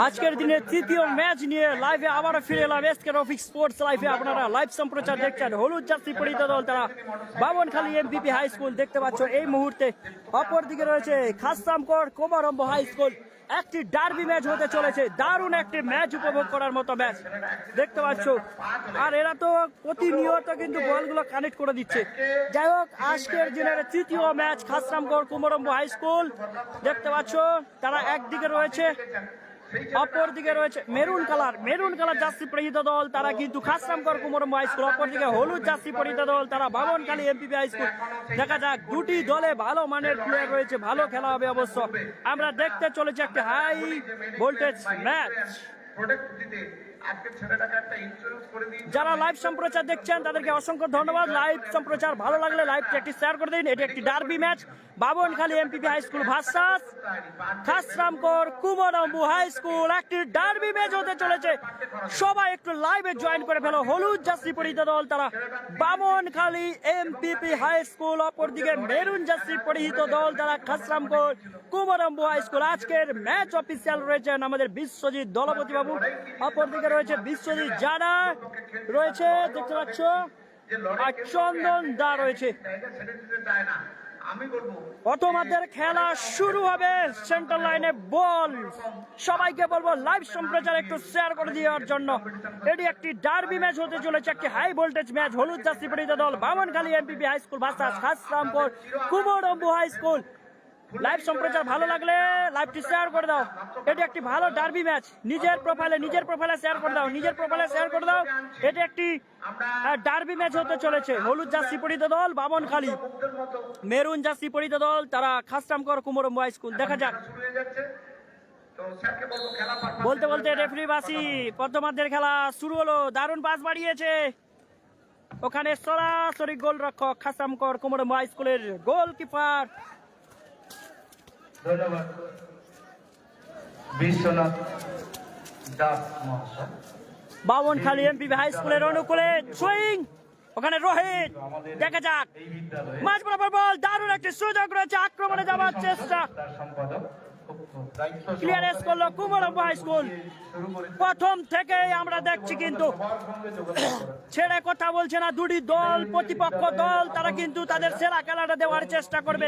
আজকের দিনে তৃতীয় ম্যাচ নিয়ে লাইভে আবারও ফিরে এলাম এসকে রফিক স্পোর্টস লাইভে। আপনারা লাইভ সম্প্রচার দেখছেন। হলুদ জার্সি পরিহিত দল তারা বামনখালী এমপিপি হাই স্কুল দেখতে পাচ্ছ এই মুহূর্তে। অপরদিকে রয়েছে খাসরামকোট কোমরম্ব হাই স্কুল। একটি ডার্বি ম্যাচ হতে চলেছে, দারুণ একটি ম্যাচ উপভোগ করার মতো ম্যাচ দেখতে পাচ্ছ। আর এরা তো প্রতিনিয়ত কিন্তু বলগুলো কানেক্ট করে দিচ্ছে। যাই হোক, আজকের দিনের তৃতীয় ম্যাচ খাসরামকোট কোমরম্ব হাই স্কুল দেখতে পাচ্ছ। তারা একদিকে রয়েছে, অপরদিকে রয়েছে মেরুন কালার জার্সি পরিহিত দল তারা কিন্তু খাসরামকোট কোমরম্ব হাই স্কুল। অপরদিকে হলুদ জার্সি পরিহিত দল তারা বামনখালী এমপিপি হাই স্কুল। দেখা যাক, দুটি দলে ভালো মানের প্লেয়ার রয়েছে, ভালো খেলা হবে অবশ্য। আমরা দেখতে চলেছি একটি হাই ভোল্টেজ ম্যাচ। যারা লাইভ সম্প্রচার দেখছেন তাদেরকে অসংখ্য ধন্যবাদ। লাইভ সম্প্রচার ভালো লাগলে লাইভটি একটি শেয়ার করে দিন। এটি একটি derby match, Bamankhali MPP high school versus Khasramkot Komrambo high school. একটি ডার্বি ম্যাচ হতে চলেছে, সবাই একটু লাইভে জয়েন করে ফেলো। হলুদ জার্সি পরিহিত দল তারা বামনখালী এমপিপি হাই স্কুল, অপরদিকে মেরুন জার্সি পরিহিত দল তারা খাসরামকোট কোমরম্ব হাই স্কুল। আজকের ম্যাচ অফিসিয়াল রয়েছেন আমাদের বিশ্বজিৎ দলপতি বাবু, অপরদিকে রয়েছে বিশ্বজিৎ জানা রয়েছে দেখতে পাচ্ছ, আর চন্দন দা রয়েছে। প্রথমার্ধের খেলা শুরু হবে। সেন্টার লাইনে বল, সবাইকে বলবো লাইভ সম্প্রচার একটু শেয়ার করে দেওয়ার জন্য। এটি একটি ডার্বি ম্যাচ হতে চলেছে, একটি হাই ভোল্টেজ ম্যাচ। হলুদ জার্সি পরিহিত দল Bamankhali MPP high school versus Khasramkot Komrambo high school. Live সম্প্রচার ভালো লাগলে লাইভটি শেয়ার করে দাও। এটি একটি ভালো ডার্বি ম্যাচ। নিজের প্রোফাইলে শেয়ার করে দাও, শেয়ার করে দাও। এটি একটি ডার্বি ম্যাচ হতে চলেছে। হলুদ জার্সি পরিহিত দল বামনখালী, মেরুন জার্সি পরিহিত দল তারা খাসরামকোট কোমরম্ব হাই স্কুল। দেখা যাক, বলতে বলতে রেফারি বাসি প্রথমার্ধের খেলা শুরু হলো। দারুণ পাস বাড়িয়েছে ওখানে সরাসরি গোলরক্ষক খাসরামকোট কোমরম্ব হাই স্কুলের গোলকিপার। ধন্যবাদ বিশ্বনাথ দাস মহাশয়। বামনখালী এমপিপি হাই স্কুলের অনুকূলে সুইং, ওখানে রোহিত। দেখা যাক, মাঝ বরাবর বল, দারুণ একটি সুযোগ রয়েছে, আক্রমণে যাওয়ার চেষ্টা, ক্লিয়ারেন্স করলো কোমরম্ব হাই স্কুল। প্রথম থেকে আমরা দেখছি কিন্তু ছেড়ে কথা বলছে না দুটি দল, প্রতিপক্ষ দল তারা কিন্তু তাদের সেরা খেলাটা দেওয়ার চেষ্টা করবে।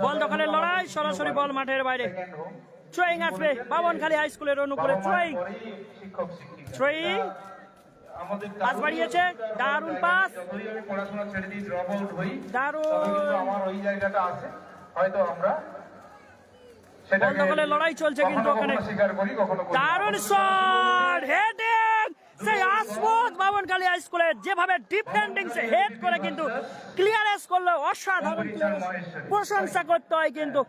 বল দখলের লড়াই, সরাসরি বল মাঠের বাইরে। থ্রোয়িং আসবে বামনখালী হাই স্কুলের অনুকূলে। থ্রোয়িং পাস বাড়িয়েছে, দারুণ পাস, দারুণ লড়াই চলছে কিন্তু ওখানে। দারুণ শট, হেডিং, সেই আসমত বামনখালী হাই স্কুলে যেভাবে ডিফেন্ডিং সে হেড করে কিন্তু ক্লিয়ারেন্স করলো, অসাধারণ প্রশংসা করতে হয়। কিন্তু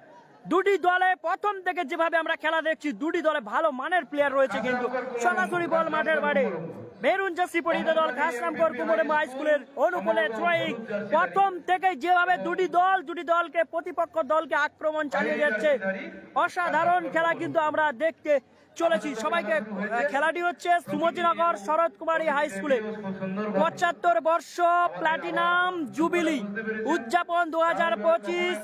দুটি দলে প্রথম থেকে যেভাবে আমরা খেলা দেখছি, দুটি দলে ভালো মানের প্লেয়ার রয়েছে কিন্তু সরাসরি বল মাঠের বাইরে। মেরুন জার্সি পরিহিত দল খাসরামকোট কোমরম্ব হাই স্কুলের অনুকূলে থ্রোয়িং। প্রথম থেকে যেভাবে দুটি দলকে প্রতিপক্ষ দলকে আক্রমণ চালিয়ে যাচ্ছে, অসাধারণ খেলা কিন্তু আমরা দেখতে চলেছি। সবাইকে খেলাটি হচ্ছে সুমতিনগর শরৎ কুমারী হাই স্কুলে 75 বর্ষ প্লাটিনাম জুবিলি উদযাপন 2025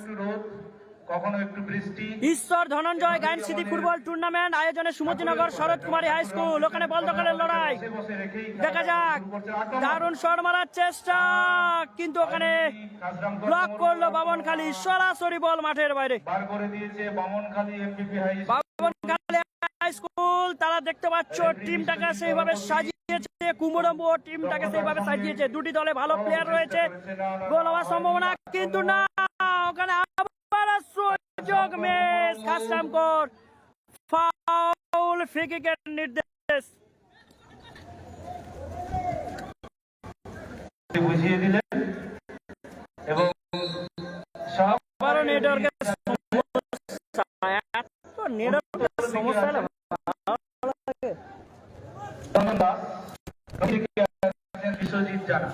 ঈশ্বর ধনঞ্জয় গায়ন স্মৃতি ফুটবল টুর্নামেন্ট আয়োজনে সুমতিনগর শরৎ কুমারী হাই স্কুল। ওখানে বল দখলের লড়াই, দেখা যাক, দারুণ শট মারার চেষ্টা কিন্তু ওখানে ব্লক করলো বামনখালী, সরাসরি বল মাঠের বাইরে। বামনখালী হাই স্কুল তারা দেখতে পাচ্ছ টিমটাকে সেইভাবে সাজিয়েছে, কোমরম্ব টিমটাকে সেইভাবে সাজিয়েছে। দুটি দলে ভালো প্লেয়ার রয়েছে, গোল হওয়ার সম্ভাবনা কিন্তু না। ওখানে সুযোগ মিস, খাসরামকোট ফাউল, ফ্রি কিকের নির্দেশ বুঝিয়ে দিলেন এবং নেটওয়ার্কের সমস্যা বিশ্বজিৎ জানা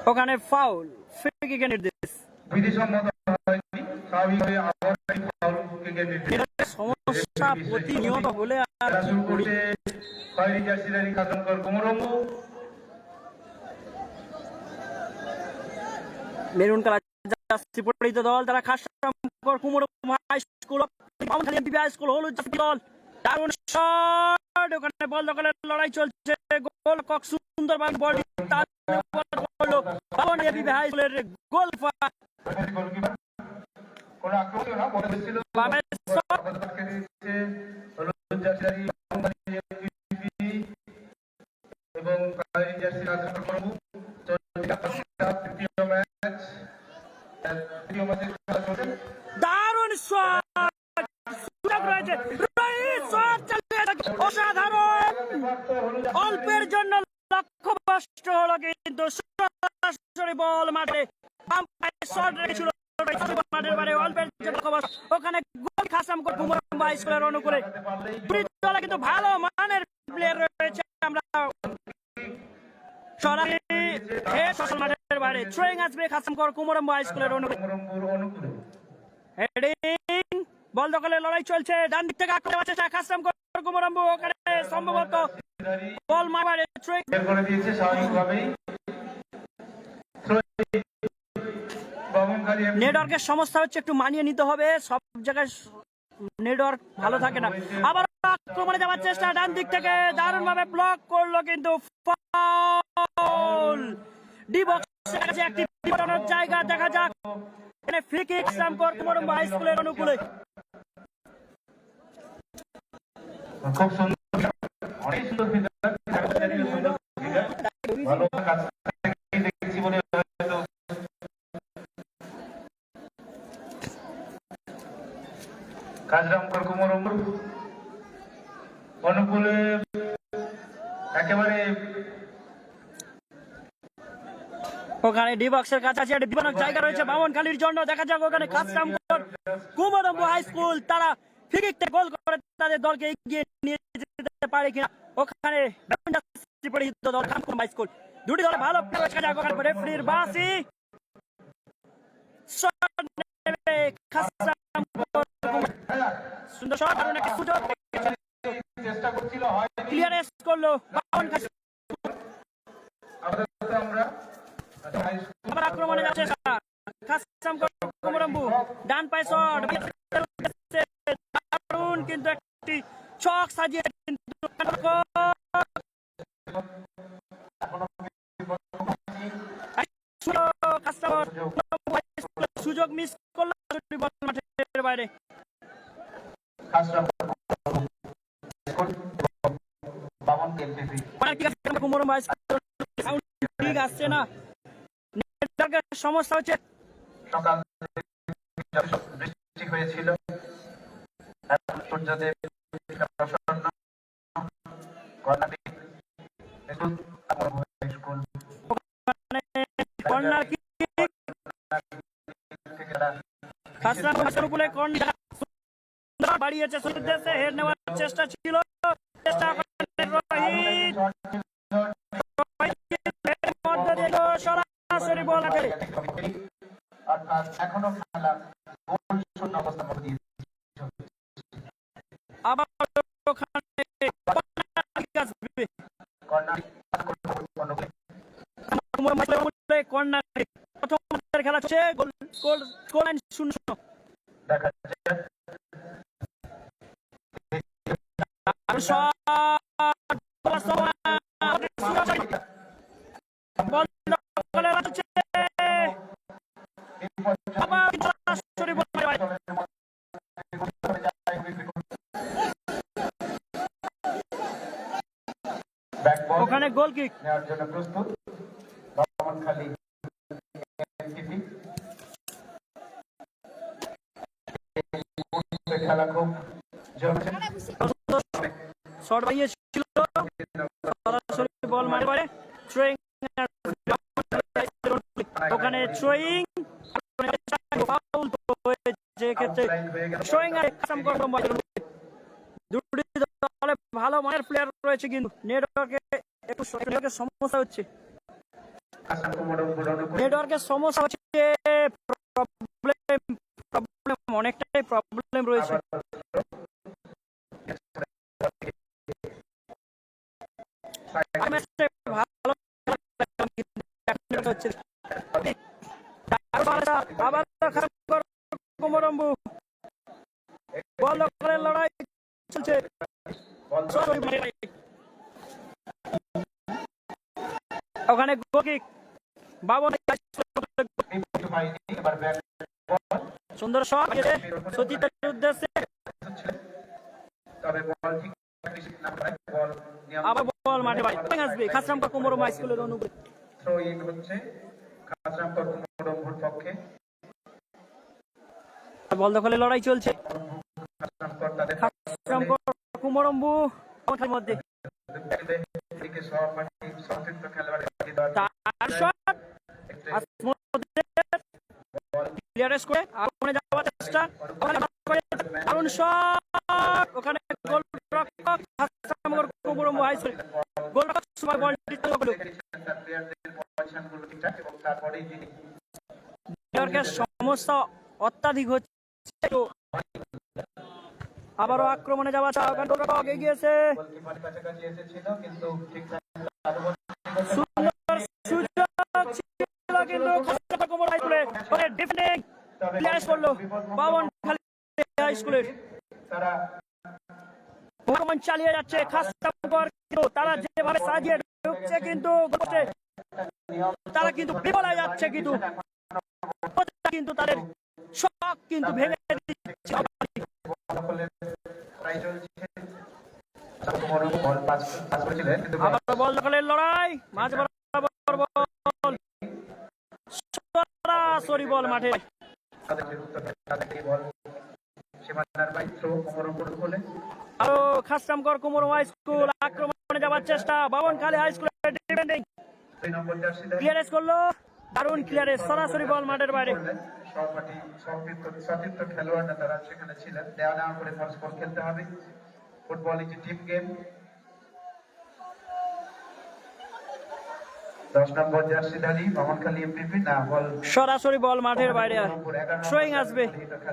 ওখানে ফাউল, ফ্রি কিকের নির্দেশ বিধিসম্মত হয়নি, স্বাভাবিকভাবে সমস্যা প্রতিনিয়ত হলে আর মেরুন কালার জার্সি পরিহিত দল তারা Khasramkot Komrambo high school. Bamankhali MPP high school হলুদ জার্সি দল দারুণ শট ওখানে বল দখলের লড়াই চলছে গোল কক সুন্দরভাবে বল করলো বামনখালী এমপিপি হাই স্কুলের গোল গোলকিপার কোনো আক্রমণ না বলে দিছিল হলুদ জার্সি এবং কালারিং জার্সি রাজস্থান করব তৃতীয় ম্যাচে খেলা চলছে দারুণ শট সুযোগ রয়েছে রোহিত শট চালিয়ে অসাধারণ অল্পের জন্য লক্ষ্যভ্রষ্ট হলো কিন্তু সরাসরি বল মাঠে বাম পায়ে শট রেখেছিল মাঠের বাইরে অল্পের জন্য লক্ষ্যভ্রষ্ট ওখানে গোল খাসাম করে কুমারম্বা স্কুলের অনুকূলে দুই দলে কিন্তু ভালো মানের প্লেয়ার রয়েছে আমরা সরাসরি সচল মাঠের বাইরে থ্রোয়িং আসবে খাসাম করে কুমারম্বা স্কুলের অনুকূলে হেডিং বল দখলের লড়াই চলছে ডান দিক থেকে আক্রমণ চেষ্টা খাসাম করে কুমারম্বা ওখানে সম্ভবত বল মারবারে থ্রোয়িং বের করে দিয়েছে স্বাভাবিকভাবেই বামনখালী নেটওয়ার্কের সমস্যা হচ্ছে একটু মানিয়ে নিতে হবে সব জায়গায় নেটওয়ার্ক ভালো থাকে না আবার আক্রমণে যাওয়ার চেষ্টা ডান দিক থেকে দারুণ ভাবে ব্লক করলো কিন্তু ফাউল ডি বক্সের কাছে একটি বিপদের জায়গা দেখা যাক এখানে ফ্রি কিক সামকর কুমারম্বা হাই স্কুলের অনুকূলে খুব সুন্দর অনেক সুন্দর ভালো কাজ দেখছি বলে হয়তো কাজরামপুর কুমারম্বর অনুকূলে একেবারে ওখানে ডি বক্সের কাছে একটা বিপদের জায়গা রয়েছে বামনখালীর জন্য দেখা যাক ওখানে কাজরামপুর কুমারম্বা হাই স্কুল তারা ফ্রি কিক থেকে গোল করে তাদের দলকে এগিয়ে নিয়ে যেতে পারে কিনা ওখানে পরিচিত দল কুমারম্বা স্কুল দুটি দলে ভালো প্লেয়ার দেখা যাক ওখানে রেফারির বাঁশি সুন্দর শট আর একটা সুযোগ চেষ্টা করছিল হয় ক্লিয়ারেন্স করলো বামনখালী আমরা আবার আক্রমণে যাচ্ছে খাসাম কুমারম্বু ডান পায়ে শট দারুণ কিন্তু একটি ছক সাজিয়ে কিন্তু সুযোগ মিস করলো মাঠের বাইরে কুমারম্বা ঠিক আসছে না সমস্যা হচ্ছে সকাল বৃষ্টি হয়েছিল সূর্যদেব কর্নার কিক খাসরাম হাসানুপুলে কর্নার বাড়িয়েছে উদ্দেশ্যে হেড নেওয়ার চেষ্টা ছিল চেষ্টা রোহিত সরাসরি বল আগে অর্থাৎ এখনো খেলা গোল শূন্য অবস্থার মধ্যে দিয়ে আবার ওখানে কর্নার প্রথম খেলা হচ্ছে গোল লাইন 0-0 দেখা যাচ্ছে ওখানে গোল কিক নেওয়ার জন্য প্রস্তুত বামনখালী এমপিপি খেলা খুব জমছে শর্ট বাড়িয়েছিল সরাসরি বল মারে পারে থ্রোয়িং ওখানে থ্রোয়িং ফাউল হয়েছে ক্ষেত্রে থ্রোয়িং আর কাসাম কুমারম্বা দুটি দলে ভালো মানের প্লেয়ার রয়েছে কিন্তু নেটওয়ার্কের সমস্যা হচ্ছে নেটওয়ার্কের সমস্যা হচ্ছে প্রবলেম অনেকটাই প্রবলেম রয়েছে ভালো আবার কুমারম্বু বল দখলের লড়াই চলছে ওখানে গোল কিক বাবন সুন্দর শট সতীর্থের উদ্দেশ্যে আবার বল মাঠে ভাই আসবে খাসরামপুর কুমরম হাই স্কুলের অনুকূলে থ্রো ইন হচ্ছে খাসরামপুর কুমরমপুর পক্ষে বল দখলের লড়াই চলছে খাসরামপুর তাদের খাসরামপুর কুমরম্বু মধ্যে এদিকে সহপাঠী সংযুক্ত খেলোয়াড় তার শট ক্লিয়ারেন্স করে আগুনে যাওয়ার চেষ্টা দারুণ শট ওখানে গোলরক্ষক খাসরামপুর কুমরম্বু হাই স্কুল গোলরক্ষক সময় বলটি তো হলো এবং তারপরেই যিনি নিউইয়র্কের সমস্যা অত্যাধিক হচ্ছে আবারও আক্রমণে যাওয়া গোলরক্ষক এগিয়েছে গোলকিপার কাছাকাছি এসেছিল কিন্তু ঠিকঠাক সুন্দর সুযোগ ছিল কিন্তু খাসরামপুর কুমরম হাই স্কুলে ওরে ডিফেন্ডিং ক্লিয়ারেন্স করলো বাবনখালী হাই স্কুলের তারা ভ্রমণ চালিয়ে যাচ্ছে খাসরামপুর কিন্তু তারা যেভাবে সাজিয়ে ঢুকছে কিন্তু তারা কিন্তু বিফলে যাচ্ছে কিন্তু তাদের শখ কিন্তু ভেঙে দিচ্ছে আবার বল দখলের লড়াই মাঝ বরাবর বল সরাসরি বল মাঠে আরো খাসরামপুর কুমরম হাই স্কুল আক্রমণে যাওয়ার চেষ্টা বাবনখালী হাই স্কুলের ডিফেন্ডিং ক্লিয়ারেন্স করলো দারুণ ক্লিয়ারেন্স সরাসরি বল মাঠের বাইরে সহপাঠী সতীর্থ খেলোয়াড়রা তারা সেখানে ছিলেন দেওয়া নেওয়া করে পরস্পর খেলতে হবে football is team game 10 number জার্সিধারী বামনখালী এমপিপি না বল সরাসরি বল মাঠের বাইরে থ্রোয়িং আসবে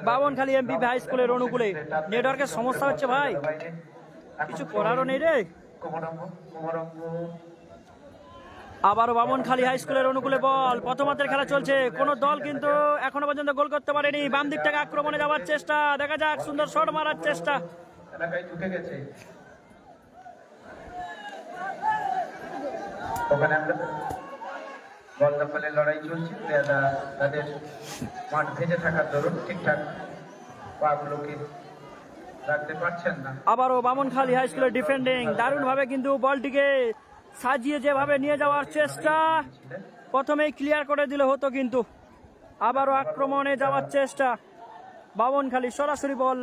বাবনখালী এমপিপি হাই স্কুলের অনুকূলে নেটওয়ার্কের সমস্যা হচ্ছে ভাই কিছু করারও নেই রে আবারও বামনখালী হাই স্কুলের অনুকূলে বল প্রথমার্ধের খেলা চলছে কোন দল কিন্তু এখনো পর্যন্ত গোল করতে পারেনি বাম দিক থেকে আক্রমণে যাওয়ার চেষ্টা দেখা যাক সুন্দর শট মারার চেষ্টা এলাকায় ঢুকে গেছে ওখানে আমরা বল দখলের লড়াই চলছে প্লেয়াররা তাদের মাঠ ভেজে থাকার দরুন ঠিকঠাক পাগুলোকে রাখতে পারছেন না আবারও বামনখালী হাই স্কুলের ডিফেন্ডিং দারুণ ভাবে কিন্তু বলটিকে সাজিয়ে যেভাবে নিয়ে যাওয়ার চেষ্টা প্রথমেই ক্লিয়ার করে দিলে হতো কিন্তু আবারও আক্রমণে যাওয়ার চেষ্টা বামনখালী সরাসরি বল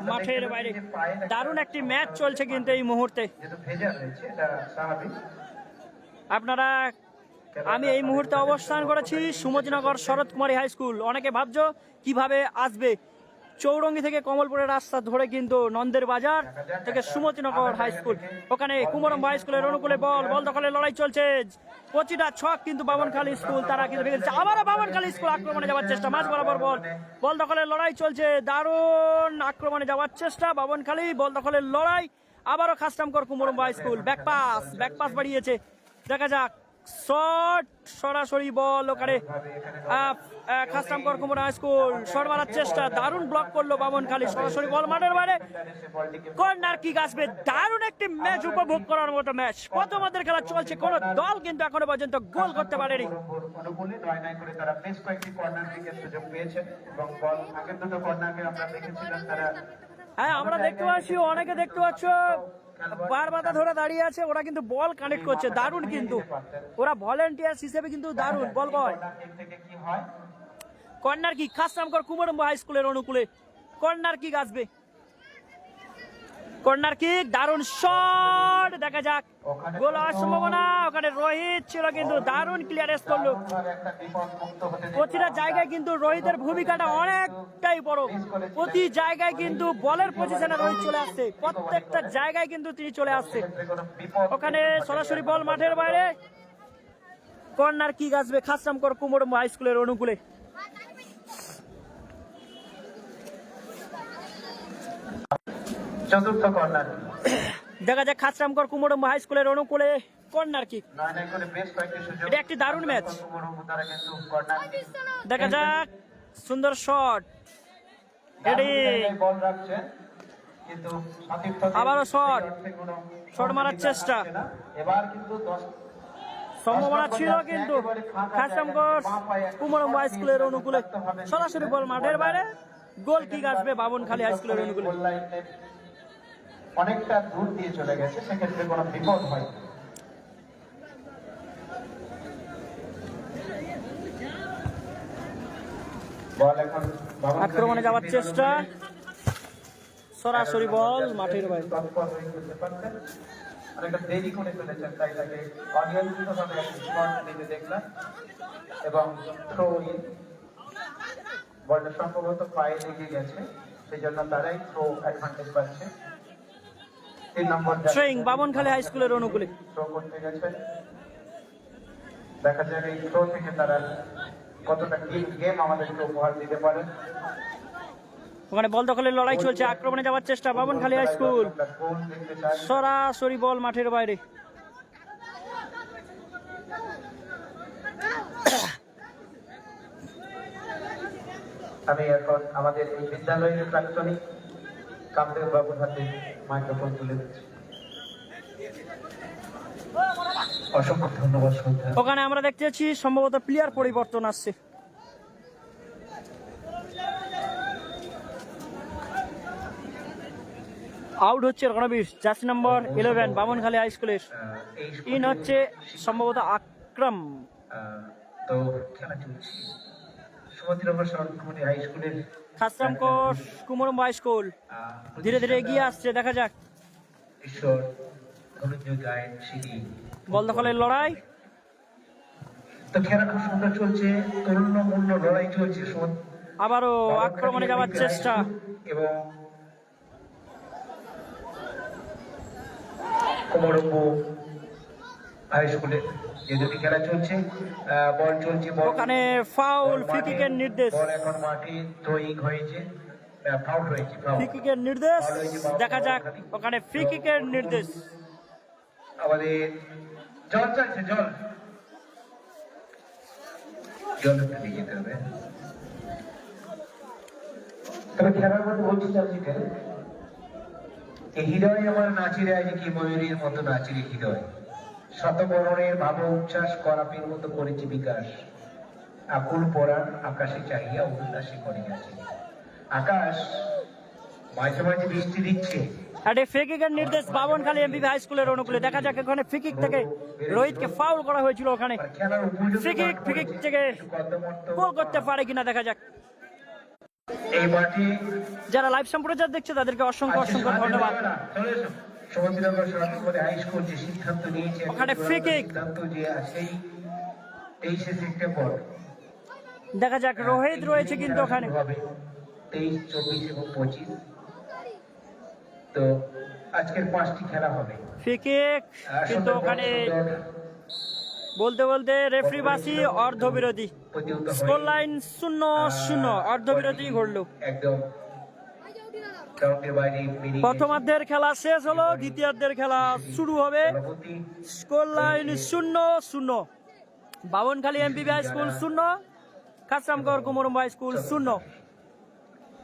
মাঠের বাইরে দারুণ একটি ম্যাচ চলছে কিন্তু এই মুহূর্তে আপনারা আমি এই মুহূর্তে অবস্থান করেছি সুমতিনগর শরৎ কুমারী হাই স্কুল অনেকে ভাবছো কিভাবে আসবে চৌরঙ্গি থেকে কমলপুরের রাস্তা ধরে কিন্তু নন্দের বাজার থেকে সুমতিনগর হাই স্কুল ওখানে কুমরম হাই স্কুলের অনুকূলে বল দখলের লড়াই চলছে প্রতিটা ছক কিন্তু বামনখালী স্কুল তারা কিন্তু ভেঙে দিচ্ছে আবারও বামনখালী স্কুল আক্রমণে যাওয়ার চেষ্টা মাঝ বরাবর বল দখলের লড়াই চলছে দারুণ আক্রমণে যাওয়ার চেষ্টা বামনখালী বল দখলের লড়াই আবারও খাসরামপুর Komaram high school back pass বাড়িয়েছে দেখা যাক শট সরাসরি বল ওখানে খাসরামপুর কুমরম হাই স্কুল শট মারার চেষ্টা দারুণ ব্লক করলো বামনখালী সরাসরি বল মাঠের বাইরে কর্নার কিক আসবে দারুণ একটি ম্যাচ উপভোগ করার মতো ম্যাচ প্রথমার্ধের খেলা চলছে কোন দল কিন্তু এখনো পর্যন্ত গোল করতে পারেনি অনুকূলে নয় করে তারা বেশ কয়েকটি কর্নার কিকের সুযোগ পেয়েছেন এবং বল আগের দুটো কর্নারকে আমরা দেখেছিলাম তারা হ্যাঁ আমরা দেখতে পাচ্ছি অনেকে দেখতে পাচ্ছ বার বাধা ধরে দাঁড়িয়ে আছে ওরা কিন্তু বল কানেক্ট করছে দারুণ কিন্তু ওরা ভলেন্টিয়ার্স হিসেবে কিন্তু দারুণ বল কর্নার কিক খাসরামপুর কুমরম হাই স্কুলের অনুকূলে কর্নার কিক আসবে কর্নার কিক দারুণ শট দেখা যাক গোল হওয়ার সম্ভাবনা ওখানে রোহিত ছিল কিন্তু দারুণ ক্লিয়ারেন্স করলো প্রতিটা জায়গায় কিন্তু রোহিতের ভূমিকাটা অনেকটাই বড় প্রতি জায়গায় কিন্তু বলের পজিশনে রোহিত চলে আসছে প্রত্যেকটা জায়গায় কিন্তু তিনি চলে আসছে ওখানে সরাসরি বল মাঠের বাইরে কর্নার কিক আসবে খাসরামপুর কুমরম হাই স্কুলের অনুকূলে চতুর্থ কর্নার দেখা যাক খাসরামপুর কুমরম হাই স্কুলের অনুকূলে কর্নার কিক এটা একটি দারুণ ম্যাচ দেখা যাক সুন্দর শট বল রাখছে কিন্তু সতীর্থদের আবারও শট। সেই অর্থে কোনো শট মারার চেষ্টা। হচ্ছে না। এবার কিন্তু 10 সম্ভাবনা ছিল, কিন্তু খাসরামগড় কুমরম হাই স্কুলের অনুকূলে সরাসরি বল মাঠের বাইরে। গোল কিক আসবে বামনখালী হাই স্কুলের অনুকূলে। গোল লাইনের অনেকটা দূর দিয়ে চলে গেছে, সেক্ষেত্রে কোনো বিপদ হয়। বল এখন বামনখালী আক্রমণে যাওয়ার চেষ্টা, সরাসরি বল মাঠের বাইরে। তৎপর হয়ে করতে পারতেন, অনেকটা দেরি করে ফেলেছেন, তাই তাকে অনিয়ন্ত্রিতভাবে একটি শট দিতে দেখলাম এবং থ্রো ইন। বলটা সম্ভবত পায়ে লেগে গেছে, সেই জন্য তারাই থ্রো অ্যাডভান্টেজ পাচ্ছে। 3 নম্বর থ্রোয়িং বামনখালী হাই স্কুলের অনুকূলে। থ্রো করতে গেছে, দেখা যাক এই থ্রো থেকে তারা কতটা গেম আমাদেরকে উপহার দিতে পারে। ওখানে বল দখলের লড়াই চলছে, আক্রমণে যাওয়ার চেষ্টা বামনখালী হাই স্কুল, গোল দেখতে চাই। সরাসরি বল মাঠের বাইরে। আমি এখন আমাদের এই বিদ্যালয়ের প্রাক্তনী কামদেব বাবুর হাতে মাইক্রোফোন তুলে দিচ্ছি। অসংখ্য ধন্যবাদ শ্রদ্ধা। ওখানে আমরা দেখতে পাচ্ছি সম্ভবত প্লেয়ার পরিবর্তন আসছে। আউট হচ্ছে Ranbir, jersey number 11 Bamankhali high স্কুলের। ইন হচ্ছে সম্ভবত আকরাম। তো খেলা চলছে সুমতিনগর সরকারি হাই স্কুলের খাসরামগড় কুমরম হাই স্কুল ধীরে ধীরে এগিয়ে আসছে, দেখা যাক। ঈশ্বর ধনঞ্জয় গায়েন সিঁড়ি বল দখলের লড়াই, তো খেলা খুব সুন্দর চলছে, তরুণমূল্য লড়াই চলছে। আবারও আক্রমণে যাওয়ার চেষ্টা এবং কুমরম্ব হাই স্কুলে যে দুটি খেলা চলছে, বল চলছে, বল ওখানে ফাউল, ফ্রি কিকের নির্দেশ। বল এখন মাঠে থ্রোয়িং হয়েছে, ফাউল হয়েছে, ফাউল। ফ্রি কিকের নির্দেশ, দেখা যাক। ওখানে ফ্রি কিকের নির্দেশ। আমাদের জল চাইছে, জল জল একটু দিয়ে যেতে হবে। তবে খেলার মধ্যে বলছি চাচ্ছিতে এই হৃদয় আমার নাচিরে আজ কি ময়ূরীর মতো নাচিরে হৃদয়, শতবরণের ভাব উচ্ছ্বাস করাপির মতো করেছে বিকাশ, আকুল পরাণ আকাশে চাহিয়া উল্লাসে করিয়াছে। আকাশ মাঝে মাঝে বৃষ্টি দিচ্ছে। আর এই ফ্রি কিকের নির্দেশ বামনখালী এমবিবি হাই স্কুলের অনুকূলে, দেখা যাক। এখানে ফ্রি কিক থেকে রোহিতকে ফাউল করা হয়েছিল, ওখানে খেলার ফ্রি কিক থেকে গোল করতে পারে কিনা দেখা যাক। এই মাঠে যারা লাইভ সম্প্রচার দেখছে তাদেরকে অসংখ্য অসংখ্য ধন্যবাদ। সমুদ্রনগর সরকারি হাই স্কুল যে সিদ্ধান্ত নিয়েছে, ওখানে ফ্রি কিক, সিদ্ধান্ত যে সেই 23শে সেপ্টেম্বর দেখা যাক। রোহিত রয়েছে কিন্তু ওখানে, 23, 24 এবং 25। তো আজকের 5টি খেলা হবে। ফ্রি কিক কিন্তু ওখানে বলতে বলতে রেফারি বাসি অর্ধবিরতি। স্কোর লাইন 0-0, অর্ধবিরতি ঘটলো। একদম গ্রাউন্ডের বাইরে প্রথমার্ধের খেলা শেষ হলো, দ্বিতীয়ার্ধের খেলা শুরু হবে। Score line 0-0, Bamankhali এমবিবি high school 0, খাসরামগড় Komaram high school 0।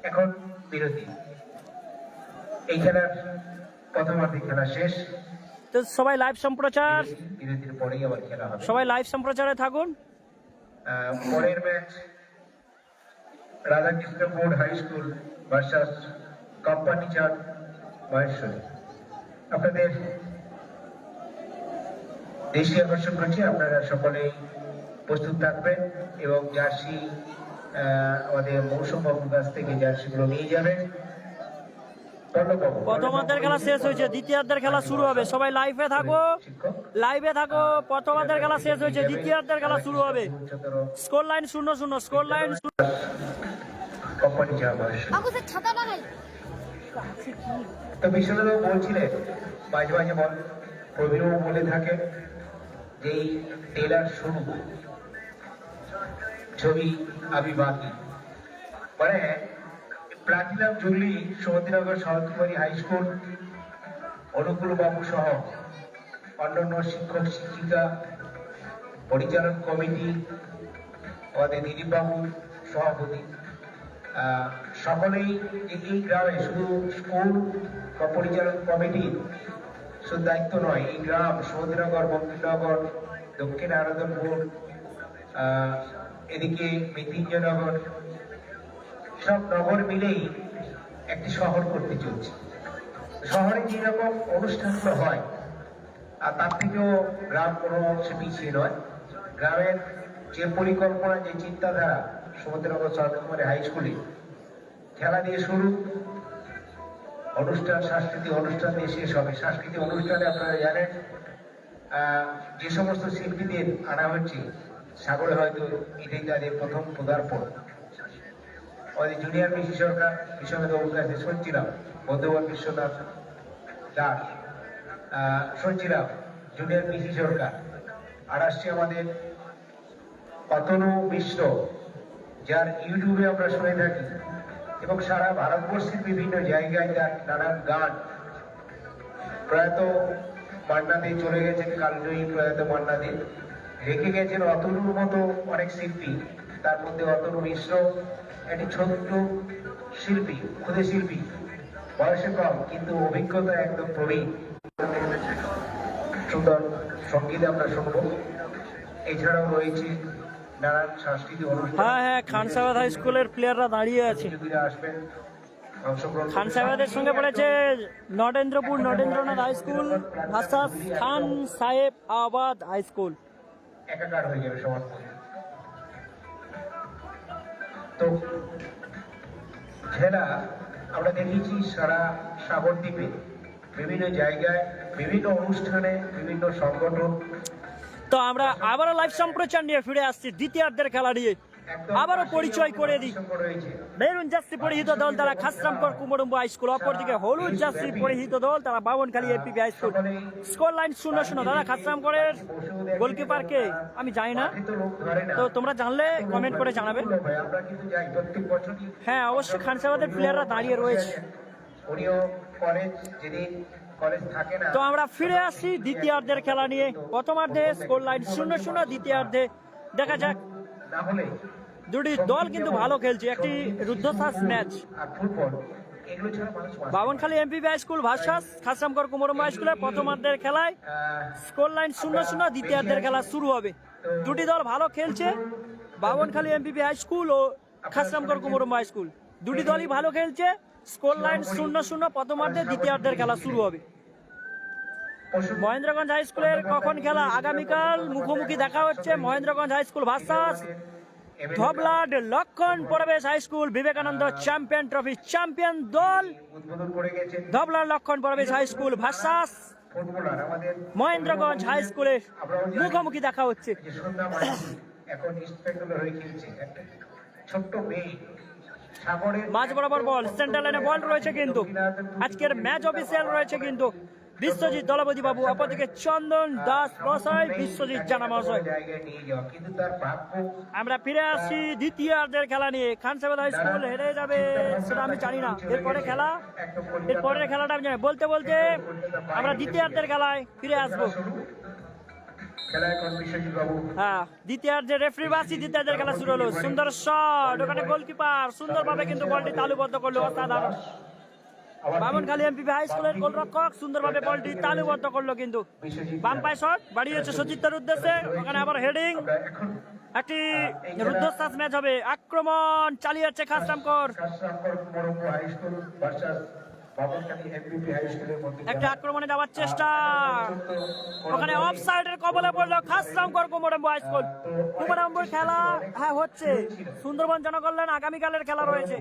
এখন বিরতি। এই খেলার প্রথমার্ধের খেলা শেষ, তো সবাই লাইভ সম্প্রচার, বিরতির পরেই আবার খেলা হবে। সবাই লাইভ সম্প্রচারে থাকুন। পরের match Radhakrishna board high school versus company চার মহেশ্বরী। আপনাদের দেশি আকর্ষণ করছি, আপনারা সকলেই প্রস্তুত থাকবেন এবং জার্সি আমাদের মৌসুম বাবুর কাছ থেকে জার্সিগুলো নিয়ে যাবেন। প্রথমার্ধের খেলা শেষ হয়েছে, দ্বিতীয়ার্ধের খেলা শুরু হবে। সবাই লাইভে থাকো, লাইভে থাকো। প্রথমার্ধের খেলা শেষ হয়েছে, দ্বিতীয়ার্ধের খেলা শুরু হবে। Score line 0-0, score line. তো বিশ্বনাথ বলছিলেন, মাঝে মাঝে প্রবীণবাবু বলে থাকে যে এই ট্রেলার শুরু, ছবি আমি বাকি, মানে প্লাটিনাম জুবলি সমুদ্রনগর সরকারি হাই স্কুল, অনুকূল বাবু সহ অন্যান্য শিক্ষক শিক্ষিকা, পরিচালন কমিটি, আমাদের দিলীপ বাবু সভাপতি, সকলেই এই গ্রামে শুধু স্কুল বা পরিচালন কমিটির শুধু দায়িত্ব নয়, এই গ্রাম সমুদ্রনগর, বঙ্কিমনগর, দক্ষিণ আনন্দপুর, এদিকে মৃত্যুঞ্জয়নগর, সব নগর মিলেই একটি শহর করতে চলছে। শহরে যেরকম অনুষ্ঠানগুলো হয়, আর তার থেকেও গ্রাম কোনো অংশে পিছিয়ে নয়। গ্রামের যে পরিকল্পনা, যে চিন্তাধারা, সমুদ্রনগর সরকারি হাই স্কুলে খেলা দিয়ে শুরু, অনুষ্ঠান, সাংস্কৃতিক অনুষ্ঠান দিয়ে শেষ হবে। সাংস্কৃতিক অনুষ্ঠানে আপনারা জানেন যে সমস্ত শিল্পীদের আনা হচ্ছে, সাগরে হয়তো এটাই তাদের প্রথম পদার্পণ। আমাদের জুনিয়র পিসি সরকার, বিশ্বনাথবাবুর কাছে শুনছিলাম, বন্ধুবান বিশ্বনাথ দাস শুনছিলাম, জুনিয়র পিসি সরকার। আর আসছে আমাদের অতনু মিশ্র, যার ইউটিউবে আমরা শুনে থাকি, এবং সারা ভারতবর্ষের বিভিন্ন জায়গায় তার নানান গান। প্রয়াত মান্নাদে চলে গেছেন, কালজয়ী প্রয়াত মান্নাদে, রেখে গেছেন অতনুর মতো অনেক শিল্পী। তার মধ্যে অতনু মিশ্র একটি ছোট্ট শিল্পী, ক্ষুদে শিল্পী, বয়সে কম কিন্তু অভিজ্ঞতা একদম প্রবীণ। সুন্দর সঙ্গীত আমরা শুনবো। এছাড়াও রয়েছে নানান সাংস্কৃতিক অনুষ্ঠান। হ্যাঁ, খানসাবাদ হাই স্কুলের প্লেয়াররা দাঁড়িয়ে আছে। আসবেন, অংশগ্রহণ। খানসাবাদের সঙ্গে পড়েছে Narendrapur Narendranath high school versus Khan Saheb Abad high school. একাকার হয়ে যাবে সবার। তো খেলা আমরা দেখেছি সারা সাগর দ্বীপে, বিভিন্ন জায়গায়, বিভিন্ন অনুষ্ঠানে, বিভিন্ন সংগঠন। তো আমরা আবারও লাইভ সম্প্রচার নিয়ে ফিরে আসছি দ্বিতীয়ার্ধের খেলা নিয়ে। আবারও পরিচয় করে দিই, মেরুন জার্সি পরিহিত দল তারা খাসরামপুর কুমরুম্বু হাই স্কুল, অপরদিকে হলুদ জার্সি পরিহিত দল তারা Babankhali MPP high school. Score line 0-0। দাদা, খাসরামপুরের গোলকিপার কে আমি জানি না, তো তোমরা জানলে কমেন্ট করে জানাবে। হ্যাঁ, অবশ্যই খানসাবাদের প্লেয়াররা দাঁড়িয়ে রয়েছে। তো আমরা ফিরে আসি দ্বিতীয়ার্ধের খেলা নিয়ে। প্রথমার্ধে স্কোর লাইন 0-0, দ্বিতীয়ার্ধে দেখা যাক। দুটি দল কিন্তু ভালো খেলছে, একটি রুদ্ধশ্বাস match. Babankhali MPP high school versus Khasrampur Kumrumbu high স্কুলের প্রথমার্ধের খেলায় স্কোর লাইন 0-0, দ্বিতীয়ার্ধের খেলা শুরু হবে। দুটি দল ভালো খেলছে, বাবনখালী এমপিপি হাই স্কুল ও খাসরামপুর কুমরুম্বু হাই স্কুল। দুটি দলই ভালো খেলছে। স্কোর লাইন 0-0, প্রথমার্ধে দ্বিতীয়ার্ধের খেলা শুরু হবে। মহেন্দ্রগঞ্জ হাই স্কুলের কখন খেলা? আগামীকাল মুখোমুখি দেখা হচ্ছে Mahendraganj high school versus Dhabalad Lakshman Parbesh high school. Vivekananda champion trophy champion দল Dhabalad Lakshman Parbesh high school versus Mahendraganj high স্কুলের মুখোমুখি দেখা হচ্ছে। মাঝ বরাবর বল, সেন্টার লাইনে বল রয়েছে কিন্তু আজকের ম্যাচ অফিসিয়াল রয়েছে কিন্তু বিশ্বজিৎ দলপতি বাবু, অপরদিকে চন্দন দাস মহাশয়, বিশ্বজিৎ জানা মহাশয়। আমরা ফিরে আসি দ্বিতীয়ার্ধের খেলা নিয়ে। খানসাবাদ হাই স্কুল হেরে যাবে সেটা আমি জানি না, এরপরের খেলাটা আমি জানি। বলতে বলতে আমরা দ্বিতীয়ার্ধের খেলায় ফিরে আসবো। হ্যাঁ, দ্বিতীয়ার্ধে রেফারি বাসি, দ্বিতীয়ার্ধের খেলা শুরু হলো। সুন্দর শট, ওখানে গোলকিপার সুন্দরভাবে কিন্তু বলটি তালুবদ্ধ করলো, অসাধারণ। বামনখালী এমপিপি হাই স্কুলের গোলরক্ষক সুন্দরভাবে বলটি তালুবদ্ধ করলো, কিন্তু বাম পায়ে শট বাড়িয়েছে সচিত্রের উদ্দেশ্যে। ওখানে আবার হেডিং, একটি রুদ্ধশ্বাস ম্যাচ হবে। আক্রমণ চালিয়ে যাচ্ছে খাসরামপুর, একটা আক্রমণে যাওয়ার চেষ্টা, ওখানে অফসাইডের কবলে পড়লো খাসরামপুর কুমরুম্বু হাই স্কুল। কুমরুম্বুর খেলা হ্যাঁ হচ্ছে, সুন্দরবন জনকল্যাণ আগামীকালের খেলা রয়েছে।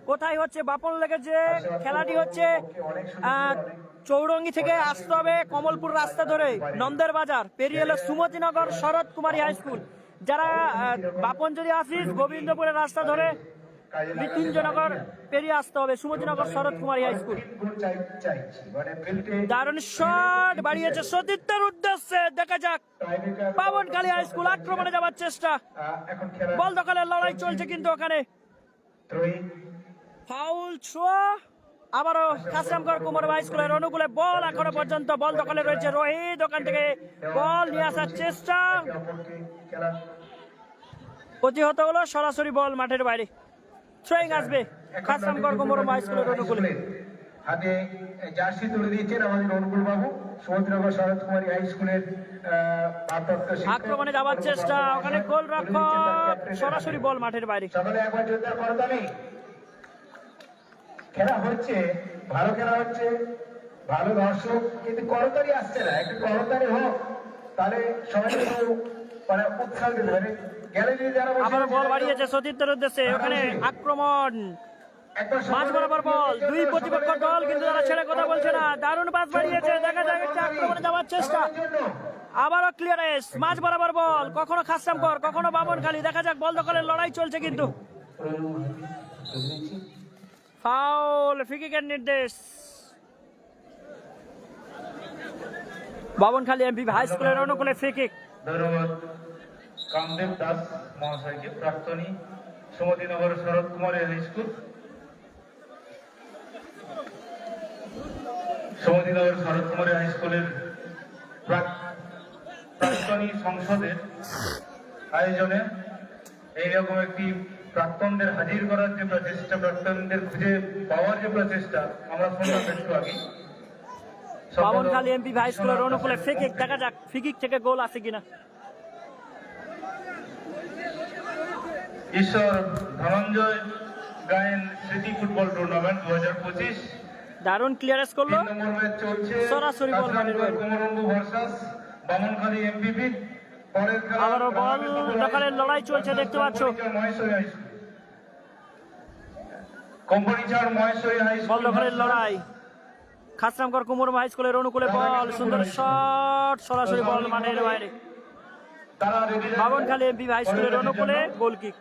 কোথায় হচ্ছে? বাপন লেগের যে খেলাটি হচ্ছে চৌরঙ্গি থেকে আসতে হবে কমলপুর রাস্তা ধরে, নন্দের বাজার পেরিয়ে এলো সুমতিনগর শরৎ কুমারী হাই স্কুল। যারা বাপন যদি আসিস গোবিন্দপুরের রাস্তা ধরে মৃত্যুঞ্জয়নগর পেরিয়ে আসতে হবে সুমতিনগর শরৎ কুমারী হাই স্কুল। দারুণ শট বাড়িয়েছে সতীর্থের উদ্দেশ্যে, দেখা যাক। বামনখালী হাই স্কুল আক্রমণে যাওয়ার চেষ্টা, বল দখলের লড়াই চলছে কিন্তু ওখানে ফাউল থ্রো। আবারও খাসরামপুর কুমরুম্বু হাই স্কুলের অনুকূলে বল, এখনো পর্যন্ত বল দখলে রয়েছে রোহিত। ওখান থেকে বল নিয়ে আসার চেষ্টা, প্রতিহত হলো, সরাসরি বল মাঠের বাইরে। থ্রোয়িং আসবে খাসরামগড় কুমরম হাই স্কুলের অনুকূলে। হাতে জার্সি তুলে দিয়েছেন আমাদের অনুকূল বাবু, সমুদ্রনগর শরৎ কুমারী হাই স্কুলের ভারপ্রাপ্ত শিক্ষক। আক্রমণে যাওয়ার চেষ্টা, ওখানে গোল রক্ষক সরাসরি বল মাঠের বাইরে। সকলে একবার জোরদার করতালি। খেলা হচ্ছে, ভালো খেলা হচ্ছে, ভালো দর্শক, কিন্তু করতালি আসছে না। একটু করতালি হোক, তাহলে সবাই একটু মানে উৎসাহ দিতে পারে। গ্যালারি যারা আবার বল বাড়িয়েছে সতীর্থের উদ্দেশ্যে, ওখানে আক্রমণ মাঝ বরাবর বল, দুই প্রতিপক্ষ দল কিন্তু তারা ছেড়ে কথা বলছে না। দারুণ পাস বাড়িয়েছে, দেখা যায় আক্রমণে যাওয়ার চেষ্টা, আবারও ক্লিয়ারেন্স মাঝ বরাবর বল, কখনো খাসরামগড় কখনো বামনখালী। দেখা যাক বল দখলের লড়াই চলছে কিন্তু ফাউল, ফ্রি কিকের নির্দেশ। বামনখালী এমপিপি হাই স্কুলের অনুকূলে ফ্রি কিক। ধন্যবাদ কামদেব দাস মহাশয়কে, প্রাক্তনী Sumatinagar Sarat Kumari high school. Sumatinagar Sarat Kumari high স্কুলের প্রাক্তনী সংসদের আয়োজনে এইরকম একটি প্রাক্তনদের হাজির করার যে প্রচেষ্টা, প্রাক্তনদের খুঁজে পাওয়ার যে প্রচেষ্টা আমরা শুনলাম একটু আগে। বামনখালী এমপিপি হাই স্কুলের অনুকূলে ফ্রি কিক, দেখা যাক ফ্রি কিক থেকে গোল আসে কিনা। ঈশ্বর ধনঞ্জয় গায়েন স্মৃতি ফুটবল টুর্নামেন্ট 2025 দারুণ ক্লিয়ারেন্স করলো, 3 নম্বর ম্যাচ চলছে সরাসরি বল মাঠের বাইরে। Kumrambu versus Bamankhali MPP. পরের খেলা আবারও বল দখলের লড়াই চলছে, দেখতে পাচ্ছ মহেশ্বরী হাই স্কুল, কোম্পানি চার মহেশ্বরী হাই বল স্কুল দখলের লড়াই। খাসরামগড় কুমরম হাই স্কুলের অনুকূলে বল, সুন্দর শট, সরাসরি বল মাঠের বাইরে। তারা রেডি বামনখালী এমপিপি হাই স্কুলের অনুকূলে গোল কিক।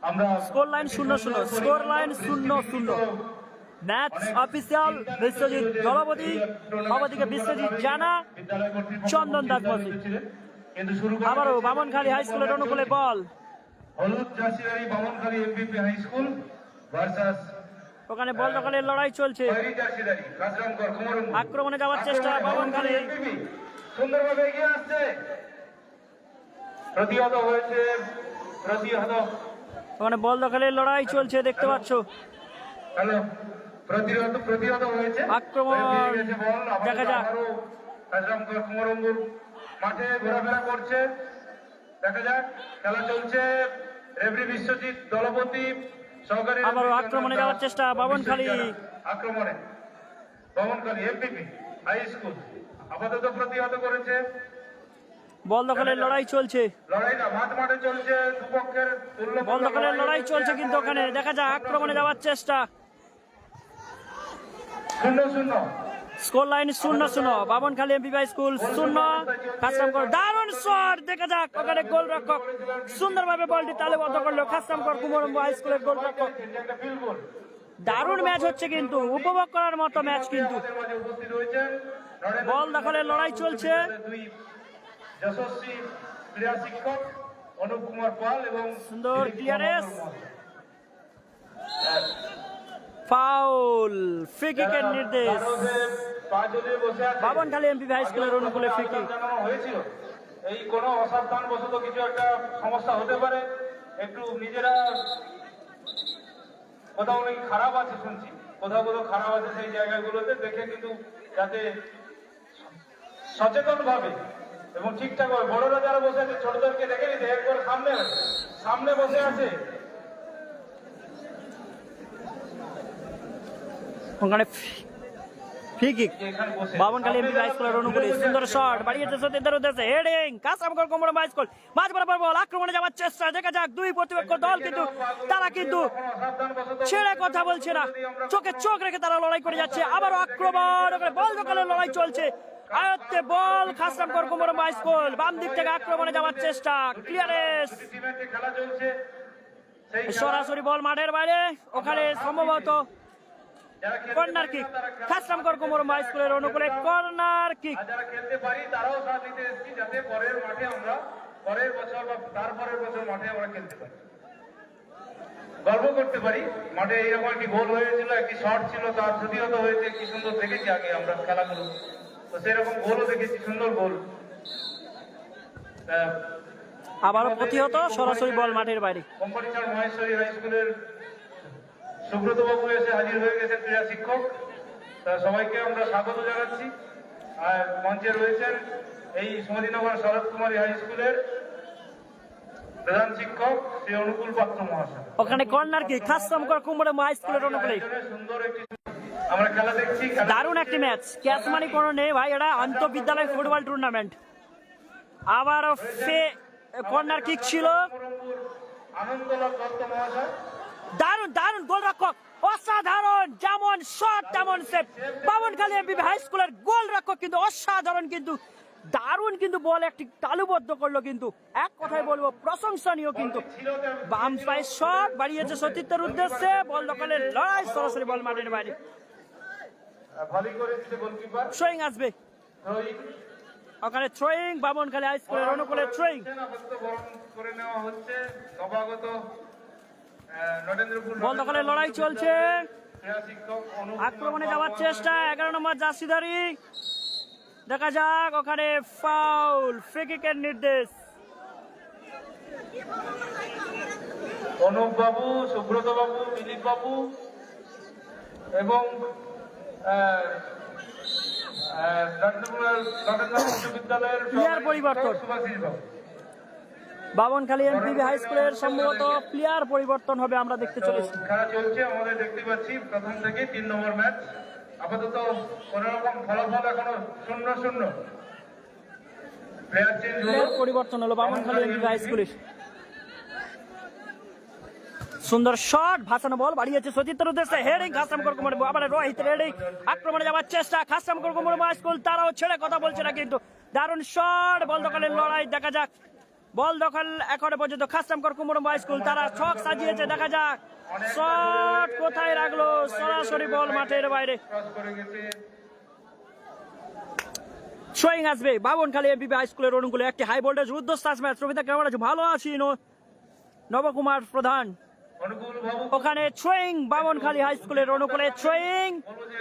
আমরা score line 0-0, score line 0-0। Match official Biswajit দলপতি, সভাপতিকে বিশ্বজিৎ জানা, বিদ্যালয় কর্তৃপক্ষ চন্দন দাসবর্ষী। কিন্তু শুরু আবারও বামনখালী হাই স্কুলের অনুকূলে বল, হলুদ জার্সিধারী Bamankhali MPP high school versus ওখানে বল দখলের লড়াই চলছে। খয়েরি জার্সিধারী খাসরামগড় কুমরম্বু। আক্রমণে যাওয়ার চেষ্টা বামনখালী, এমপিপি সুন্দরভাবে এগিয়ে আসছে, প্রতিহত হয়েছে, প্রতিহত ওখানে বল দখলের লড়াই চলছে, দেখতে পাচ্ছ হ্যালো প্রতিহত হয়েছে। আক্রমণ, বেরিয়ে গেছে বল, দেখা যাক। আবারও খাসরামগড় কুমরম্বুর মাঠে ঘোরাফেরা করছে, দেখা যাক। খেলা চলছে, রেফারি বিশ্বজিৎ দলপতি, সহকারী আবারও রেফারি আক্রমণে চন্দন যাওয়ার দাস, চেষ্টা বামনখালী। আক্রমণে বামনখালী এমপিপি হাই স্কুল আপাতত প্রতিহত করেছে। বল দখলের লড়াই চলছে, লড়াইটা মাঠে চলছে, দুপক্ষের তুল্য বল দখলের লড়াই চলছে কিন্তু ওখানে দেখা যাক আক্রমণে যাওয়ার চেষ্টা। 0-0 score line 0-0, Bamankhali MPP high school 0, Khasramgarh. দারুণ শট, দেখা যাক ওখানে গোল রক্ষক সুন্দরভাবে বলটি তালেবদ্ধ করলো খাসরামগড় কুমরম্বু হাই স্কুলের গোল রক্ষক। একটা ফিল্ড গোল। দারুণ ম্যাচ হচ্ছে কিন্তু, উপভোগ করার মতো ম্যাচ কিন্তু। আমাদের মাঝে উপস্থিত হয়েছেন বল দখলের লড়াই চলছে, দুই যশস্বী ক্রীড়া শিক্ষক অনুপ কুমার পাল এবং সুন্দর ক্লিয়ারেন্স, ফাউল, ফ্রি কিকের নির্দেশ। বামনখালী এমপিপি হাই স্কুলের অনুকূলে ফ্রি কিক। জানানো হয়েছিল এই কোনো অসাবধান বশত কিছু একটা সমস্যা হতে পারে, একটু নিজেরা কোথাও নাকি খারাপ আছে শুনছি, কোথাও কোথাও খারাপ আছে, সেই জায়গাগুলোতে দেখে কিন্তু যাতে সচেতন ভাবে এবং ঠিকঠাক ভাবে, বড়রা যারা বসে আছে ছোটদেরকে দেখে নিতে, একবার সামনে বসে আছে। ওখানে ফ্রি কিক, এখানে বসে বামনখালী এমপিপি হাই স্কুলের অনুকূলে সুন্দর শট বাড়িয়েছে সতীর্থের উদ্দেশ্যে, হেডিং খাসরামগড় কুমরম্বু হাই স্কুল মাঝ বরাবর বল, আক্রমণে যাওয়ার চেষ্টা, দেখা যাক দুই প্রতিপক্ষ দল কিন্তু তারা কিন্তু ছেড়ে কথা বলছে না, চোখে চোখ রেখে তারা লড়াই করে যাচ্ছে। আবারও আক্রমণ, ওখানে বল দখলের লড়াই চলছে, আয়ত্তে বল খাসরামগড় কুমরম্বু হাই স্কুল, বাম দিক থেকে আক্রমণে যাওয়ার চেষ্টা, ক্লিয়ারেন্স, খেলা চলছে, সেই সরাসরি বল মাঠের বাইরে। ওখানে সম্ভবত কর্নার কিক, খাসরামগড় কুমরম্বু হাই স্কুলের অনুকূলে কর্নার কিক। যারা খেলতে পারি তারাও সাথ দিতে এসেছি, যাতে পরের মাঠে আমরা পরের বছর বা তারপরের বছর মাঠে আমরা খেলতে পারি, গর্ব করতে পারি। মাঠে এইরকম একটি গোল হয়েছিল, একটি শট ছিল, তার প্রতিহত হয়েছে, কি সুন্দর দেখেছি আগে আমরা খেলাগুলো, তো সেরকম গোলও দেখেছি, সুন্দর গোল। আবারও প্রতিহত, সরাসরি বল মাঠের বাইরে। কোম্পানি চার মহেশ্বরী হাই স্কুলের সুব্রত বাবু এসে হাজির হয়ে গেছেন, ক্রীড়া শিক্ষক। তা সবাইকে আমরা স্বাগত জানাচ্ছি। আর মঞ্চে রয়েছেন এই সুমতিনগর শরৎ কুমারী হাই স্কুলের প্রধান শিক্ষক শ্রী অনুকূল পাত্র মহাশয়। ওখানে কর্নার কি খাসরামগড় কুমড়ে হাই স্কুলের অনুকূলে সুন্দর একটি আমরা খেলা দেখছি। দারুণ একটি ম্যাচ, ক্যাচ মানি কোনো নেই ভাই, এটা আন্তঃবিদ্যালয় ফুটবল টুর্নামেন্ট। আবার কর্নার কিক ছিল, আনন্দলাল দত্ত মহাশয়। দারুণ দারুণ গোলরক্ষক, অসাধারণ, যেমন শট তেমন সেভ। বামনখালী এমপিপি হাই স্কুলের গোলরক্ষক কিন্তু অসাধারণ, কিন্তু দারুণ, কিন্তু বল একটি তালুবদ্ধ করলো, কিন্তু এক কথায় বলবো প্রশংসনীয়। কিন্তু বাম পায়ের শট বাড়িয়েছে সতীর্থের উদ্দেশ্যে, বল দখলের লড়াই, সরাসরি বল মাঠের বাইরে। ভলি করেছে গোলকিপার। থ্রোয়িং আসবে, ওখানে থ্রোয়িং, বামনখালী হাই স্কুলের অনুকূলে থ্রোয়িং। করে নেওয়া হচ্ছে নবাগত নরেন্দ্রপুর। বল দখলের লড়াই চলছে, ক্রীড়া শিক্ষক আক্রমণে যাওয়ার চেষ্টা, 11 নম্বর জার্সিধারী। দেখা যাক, ওখানে ফাউল, ফ্রি কিকের নির্দেশ। অনুপ বাবু, সুব্রত বাবু, দিলীপ বাবু এবং বিশ্ববিদ্যালয়ের প্লেয়ার পরিবর্তন, সুভাষিস বাবু। বামনখালী এমপিপি হাই স্কুলের সম্ভবত প্লেয়ার পরিবর্তন হবে, আমরা দেখতে চলেছি। খেলা চলছে, আমাদের দেখতে পাচ্ছি প্রথম থেকে 3 নম্বর ম্যাচ। আপাতত কোন রকম ফলাফল এখনো 0-0। প্লেয়ার চেঞ্জ হলো, প্লেয়ার পরিবর্তন হলো বামনখালী এমপিপি হাই স্কুলের। সুন্দর শট, ভাসানো বল বাড়িয়েছে সতীর্থের উদ্দেশ্যে, হেডিং খাসরামগড় কুমড়ে, আবার রোহিত হেডিং, আক্রমণে যাওয়ার চেষ্টা, খাসরামগড় কুমড়ে হাই স্কুল তারাও ছেড়ে কথা বলছে না, কিন্তু দারুণ শট, বল দখলের লড়াই। দেখা যাক, বল দখল এখনো পর্যন্ত খাসরামগড় কুমড়ে হাই স্কুল, তারা ছক সাজিয়েছে। দেখা যাক শট কোথায় রাখলো, সরাসরি বল মাঠের বাইরে। ক্রস করে গেছে। থ্রোয়িং আসবে বামনখালী এমপিপি হাই স্কুলের অনুকূলে, একটি হাই ভোল্টেজ রুদ্ধশ্বাস ম্যাচ। রবিদা কেমন আছে? ভালো আছি। নবকুমার প্রধান, অনুকূল বাবু ওখানে থ্রোয়িং, বামনখালী হাই স্কুলের অনুকূলে থ্রোয়িং।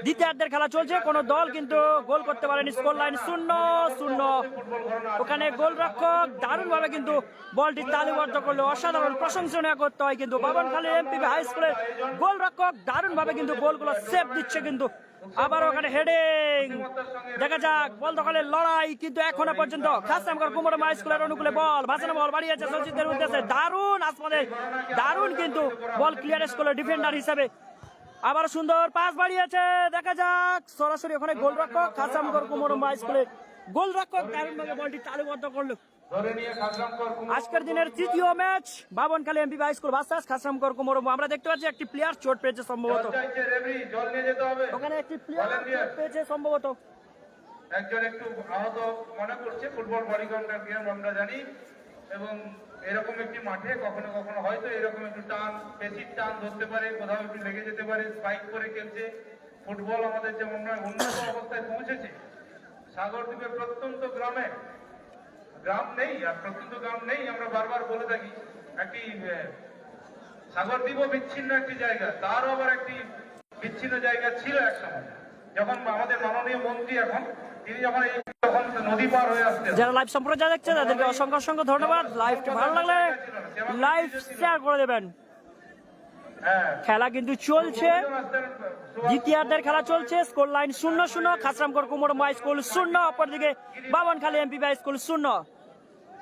দ্বিতীয়ার্ধের খেলা চলছে, কোন দল কিন্তু গোল করতে পারেনি, স্কোর লাইন 0-0। ওখানে গোলরক্ষক দারুণ ভাবে কিন্তু বলটি তালুবদ্ধ করলো, অসাধারণ, প্রশংসনীয় করতে হয়। কিন্তু বামনখালী এমপিপি হাই স্কুলের গোলরক্ষক দারুণ ভাবে কিন্তু গোলগুলো সেভ দিচ্ছে। কিন্তু আবার ওখানে হেডিং, দেখা যাক, বল দখলের লড়াই, কিন্তু এখনো পর্যন্ত খাসরামগড় কুমড়ে হাই স্কুলের অনুকূলে বল, ভাসানো বল বাড়িয়েছে সচিতের উদ্দেশ্যে, দারুণ আসমানের, দারুণ কিন্তু বল ক্লিয়ারেন্স করলো ডিফেন্ডার হিসাবে। আবার সুন্দর পাস বাড়িয়েছে, দেখা যাক, সরাসরি ওখানে গোলরক্ষক খাসরামগড় কুমড়ে হাই স্কুলের গোলরক্ষক দারুণ ভাবে বলটি তালুবদ্ধ করলো। ধরে নিয়ে খাসরামগড় কুমড়ে আজকের দিনের তৃতীয় match, Bamankhali MPP high school versus Khasramgarh Kumre. আমরা দেখতে পাচ্ছি একটি প্লেয়ার চোট পেয়েছে সম্ভবত, চাইছে রেফারি, জল নিয়ে যেতে হবে। ওখানে একটি প্লেয়ার চোট পেয়েছে সম্ভবত। একজন একটু আহত মনে করছে, ফুটবল বডি কন্ট্যাক্ট গেম আমরা জানি, এবং এরকম একটি মাঠে কখনো কখনো হয়তো এরকম একটু টান, পেশির টান ধরতে পারে, কোথাও একটু লেগে যেতে পারে। স্পাইক করে খেলছে ফুটবল, আমাদের যেমন উন্নত অবস্থায় পৌঁছেছে। সাগরদ্বীপের প্রত্যন্ত গ্রামে গ্রাম নেই, আর প্রত্যন্ত গ্রাম নেই, আমরা বারবার বলে থাকি। একটি সাগরদ্বীপও বিচ্ছিন্ন একটি জায়গা, তারও আবার একটি বিচ্ছিন্ন জায়গা ছিল একসময়, যখন আমাদের মাননীয় মন্ত্রী এখন তিনি যখন নদী পার হয়ে আসতেন। যারা লাইভ সম্প্রচার দেখছে তাদেরকে অসংখ্য অসংখ্য ধন্যবাদ। লাইভটি ভালো লাগলে লাইভ শেয়ার করে দেবেন। হ্যাঁ, খেলা কিন্তু চলছে, দ্বিতীয়ার্ধের খেলা চলছে, স্কোর লাইন 0-0, খাসরামগড় কুমড়ে হাই স্কুল 0, অপরদিকে বামনখালী এমপিপি হাই স্কুল 0।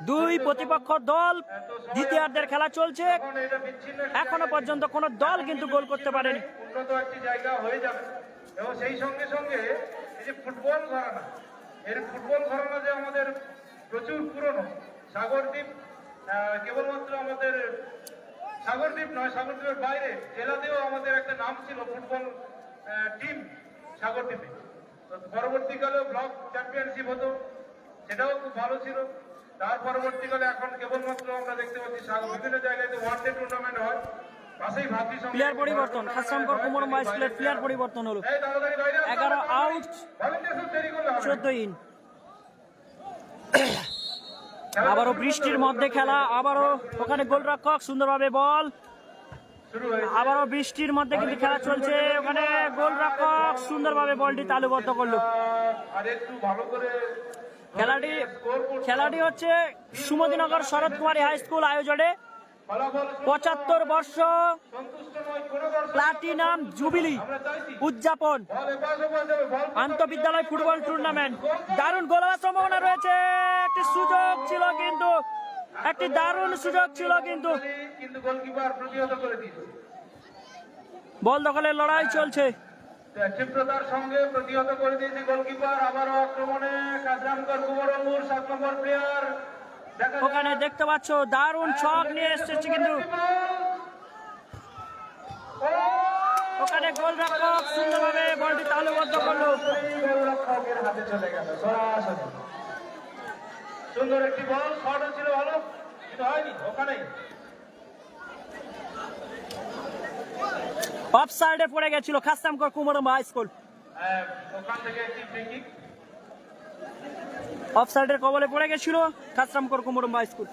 দুই প্রতিপক্ষ দল, দ্বিতীয়ার্ধের খেলা চলছে, এটা বিচ্ছিন্ন এখনো পর্যন্ত কোন দল কিন্তু গোল করতে পারেনি। উন্নত একটি জায়গা হয়ে যাবে, এবং সেই সঙ্গে সঙ্গে এই যে ফুটবল ঘরানা, এর ফুটবল ঘরানা যে আমাদের প্রচুর পুরনো। সাগরদ্বীপ কেবলমাত্র আমাদের সাগরদ্বীপ নয়, সাগরদ্বীপের বাইরে জেলাতেও আমাদের একটা নাম ছিল ফুটবল টিম সাগরদ্বীপে। তো পরবর্তীকালেও ব্লক চ্যাম্পিয়নশিপ হতো, সেটাও খুব ভালো ছিল। তার পরবর্তীকালে এখন কেবলমাত্র আমরা দেখতে পাচ্ছি বিভিন্ন জায়গায় ওয়ানডে টুর্নামেন্ট হয়। পাশেই ভাবি প্লেয়ার পরিবর্তন, খাসরামগড় কুমড়ে হাই স্কুলের প্লেয়ার পরিবর্তন হলো, 11 আউট, 14 ইন। আবারও বৃষ্টির মধ্যে খেলা, আবারও ওখানে গোলরক্ষক সুন্দরভাবে বল, আবারও বৃষ্টির মধ্যে কিন্তু খেলা চলছে, ওখানে গোলরক্ষক সুন্দরভাবে বলটি তালুবদ্ধ করলো। খেলাটি হচ্ছে সুমতিনগর শরৎ কুমারী হাই স্কুল আয়োজনে ফলাফল 75 বর্ষ সন্তুষ্ট নয় কোনো দর্শক। প্লাটিনাম জুবিলি আমরা চাইছি উদযাপন বল এপাশ ওপাশ যাবে, বল আন্তঃবিদ্যালয় ফুটবল টুর্নামেন্ট। দারুণ গোল হওয়ার সম্ভাবনা রয়েছে, একটি সুযোগ ছিল কিন্তু, একটি দারুণ সুযোগ ছিল কিন্তু কিন্তু গোলকিপার প্রতিহত করে দিয়েছে। বল দখলের লড়াই চলছে। ক্ষিপ্রতার সঙ্গে প্রতিহত করে দিয়েছে গোলকিপার। আবারও আক্রমণে কাজরামকর কুমারম্বুর 7 নম্বর প্লেয়ার। দেখা ওখানে দেখতে পাচ্ছ দারুণ ছক নিয়ে এসেছে কিন্তু ওখানে গোলরক্ষক সুন্দরভাবে বলটি তালুবদ্ধ করলো। গোলরক্ষকের হাতে চলে গেল সরাসরি। সুন্দর একটি বল, শট ছিল ভালো কিন্তু হয়নি ওখানেই। অফসাইডে পড়ে গেছিল খাসরামকর কুমারম্বু হাই স্কুল। ওখান থেকে একটি ফ্রি কিক। অফসাইডের কবলে পড়ে গেছিল খাসরামকর কুমারম্বু হাই স্কুল।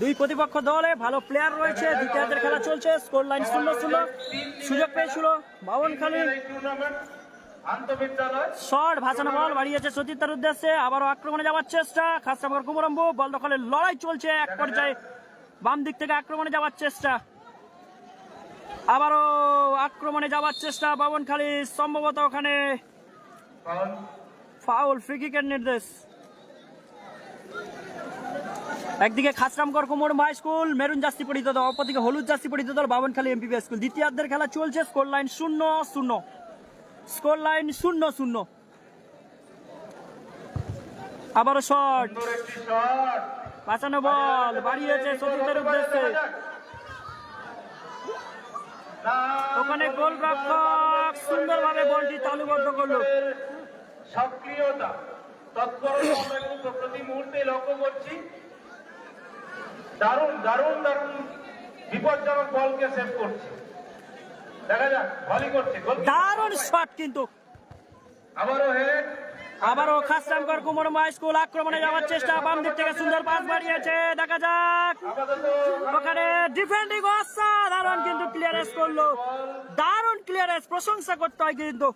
দুই প্রতিপক্ষ দলে ভালো প্লেয়ার রয়েছে, দ্বিতীয়ার্ধের খেলা চলছে, স্কোর লাইন 0-0। সুযোগ পেয়েছিল বাবনখালী, এই টুর্নামেন্ট আন্তঃবিদ্যালয় শট ভাসানো বল বাড়িয়েছে সতীর্থের উদ্দেশ্যে, আবারও আক্রমণে যাওয়ার চেষ্টা খাসরামকর কুমারম্বু, বল দখলের লড়াই চলছে। এক পর্যায়ে বাম দিক থেকে আক্রমণে যাওয়ার চেষ্টা, আবারও আক্রমণে যাওয়ার চেষ্টা বাবনখালী, সম্ভবত ওখানে ফাউল। ফাউল, ফ্রি কিকের নির্দেশ। একদিকে খাসরামকর কুমারম্বু হাই স্কুল মেরুন জার্সি পরিহিত দল, অপরদিকে হলুদ জার্সি পরিহিত দল বাবনখালী এমপিপি স্কুল। দ্বিতীয়ার্ধের খেলা চলছে, স্কোর লাইন 0-0, স্কোর লাইন 0-0। আবারও শট, সুন্দর একটি শট। বাঁচানো বল বাড়িয়েছে সতীর্থের উদ্দেশ্যে, ওখানে গোলরক্ষক সুন্দরভাবে বলটি তালুবদ্ধ করলো। সক্রিয়তা, তৎপরতা আমরা কিন্তু প্রতি মুহূর্তে লক্ষ্য করছি। দারুণ দারুণ দারুণ বিপজ্জনক বলকে সেভ করছে। দেখা যাক ভলি করছে, দারুণ শট কিন্তু আবারও হেড। আবারও খাসরামকর কুমারম্বু হাই স্কুল আক্রমণে যাওয়ার চেষ্টা, বাম দিক থেকে সুন্দর পাস বাড়িয়েছে, দেখা যাক আপাতত ওখানে ডিফেন্ডিং অসাধারণ কিন্তু ক্লিয়ারেন্স করলো, দারুণ ক্লিয়ারেন্স, প্রশংসা করতে হয় কিন্তু।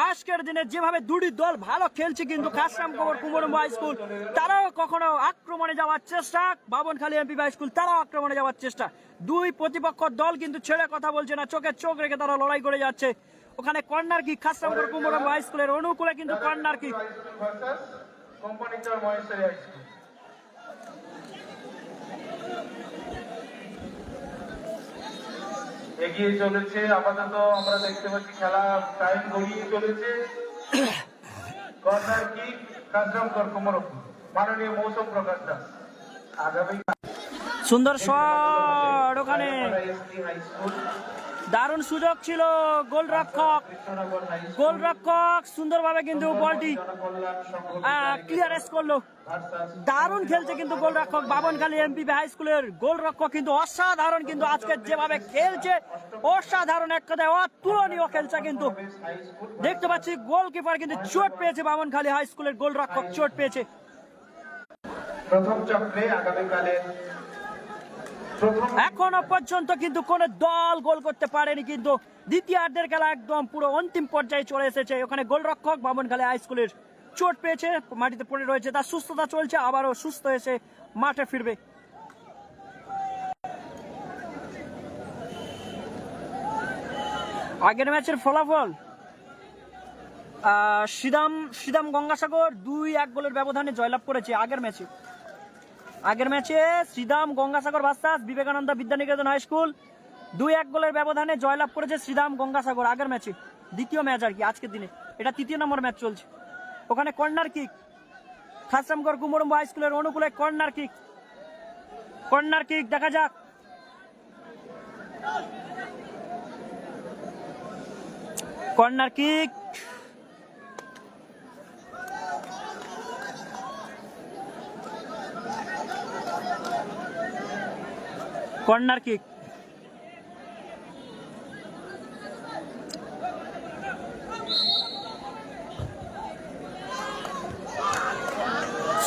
আজকের দিনে যেভাবে দুটি দল ভালো খেলছে কিন্তু খাসরামকর কুমারম্বু হাই স্কুল তারাও কখনো আক্রমণে যাওয়ার চেষ্টা, বাবনখালী এমপি হাই স্কুল তারাও আক্রমণে যাওয়ার চেষ্টা। দুই প্রতিপক্ষ দল কিন্তু ছেড়ে কথা বলছে না, চোখে চোখ রেখে তারা লড়াই করে যাচ্ছে। ওখানে কর্নার কিক খাসরামকর কুমারম্বু হাই স্কুলের অনুকূলে কিন্তু কর্নার কিক। ভার্সাস কোম্পানি চর মহেশ্বরী হাই স্কুল। এগিয়ে চলেছে আপাতত, আমরা দেখতে পাচ্ছি খেলা টাইম গড়িয়ে চলেছে। কর্নার কিক কাজরামকর কুমারম্বু, মাননীয় মৌসুম প্রকাশ দাস। আগামী সুন্দর শট, ওখানে হাই স্কুল, দারুণ সুযোগ ছিল, গোলরক্ষক কৃষ্ণনগর হাই স্কুল, গোলরক্ষক সুন্দরভাবে কিন্তু বলটি জনকল্যাণ সংঘ ক্লিয়ারেন্স করলো। ভার্সাস দারুণ খেলছে কিন্তু গোলরক্ষক বাবনখালী এমপি হাই স্কুলের গোলরক্ষক কিন্তু অসাধারণ, কিন্তু আজকে যেভাবে খেলছে অসাধারণ, এক কথায় অতুলনীয় খেলছে কিন্তু। High school. দেখতে পাচ্ছি গোলকিপার কিন্তু চোট পেয়েছে, বাবনখালী হাই স্কুলের গোলরক্ষক চোট পেয়েছে। প্রথম চক্রে আগামীকালের প্রথম এখনো পর্যন্ত কিন্তু কোন দল গোল করতে পারেনি, কিন্তু দ্বিতীয়ার্ধের খেলা একদম পুরো অন্তিম পর্যায়ে চলে এসেছে। ওখানে গোলরক্ষক বামনখালী হাই স্কুলের চোট পেয়েছে, মাটিতে পড়ে রয়েছে, তার সুস্থতা চলছে, আবারও সুস্থ এসে মাঠে ফিরবে। আগের ম্যাচের ফলাফল শ্রীদাম গঙ্গাসাগর 2-1 গোলের ব্যবধানে জয়লাভ করেছে। আগের ম্যাচে Sridam Gangasagar versus Vivekananda Vidyaniketan high school 2-1 গোলের ব্যবধানে জয়লাভ করেছে শ্রীদাম গঙ্গাসাগর আগের ম্যাচে। দ্বিতীয় ম্যাচ আর কি আজকের দিনে, এটা 3য় নম্বর ম্যাচ চলছে। ওখানে কর্নার কিক খাসরামকর কুমারম্বু হাই স্কুলের অনুকূলে কর্নার কিক, দেখা যাক কর্নার কিক, কর্নার কিক,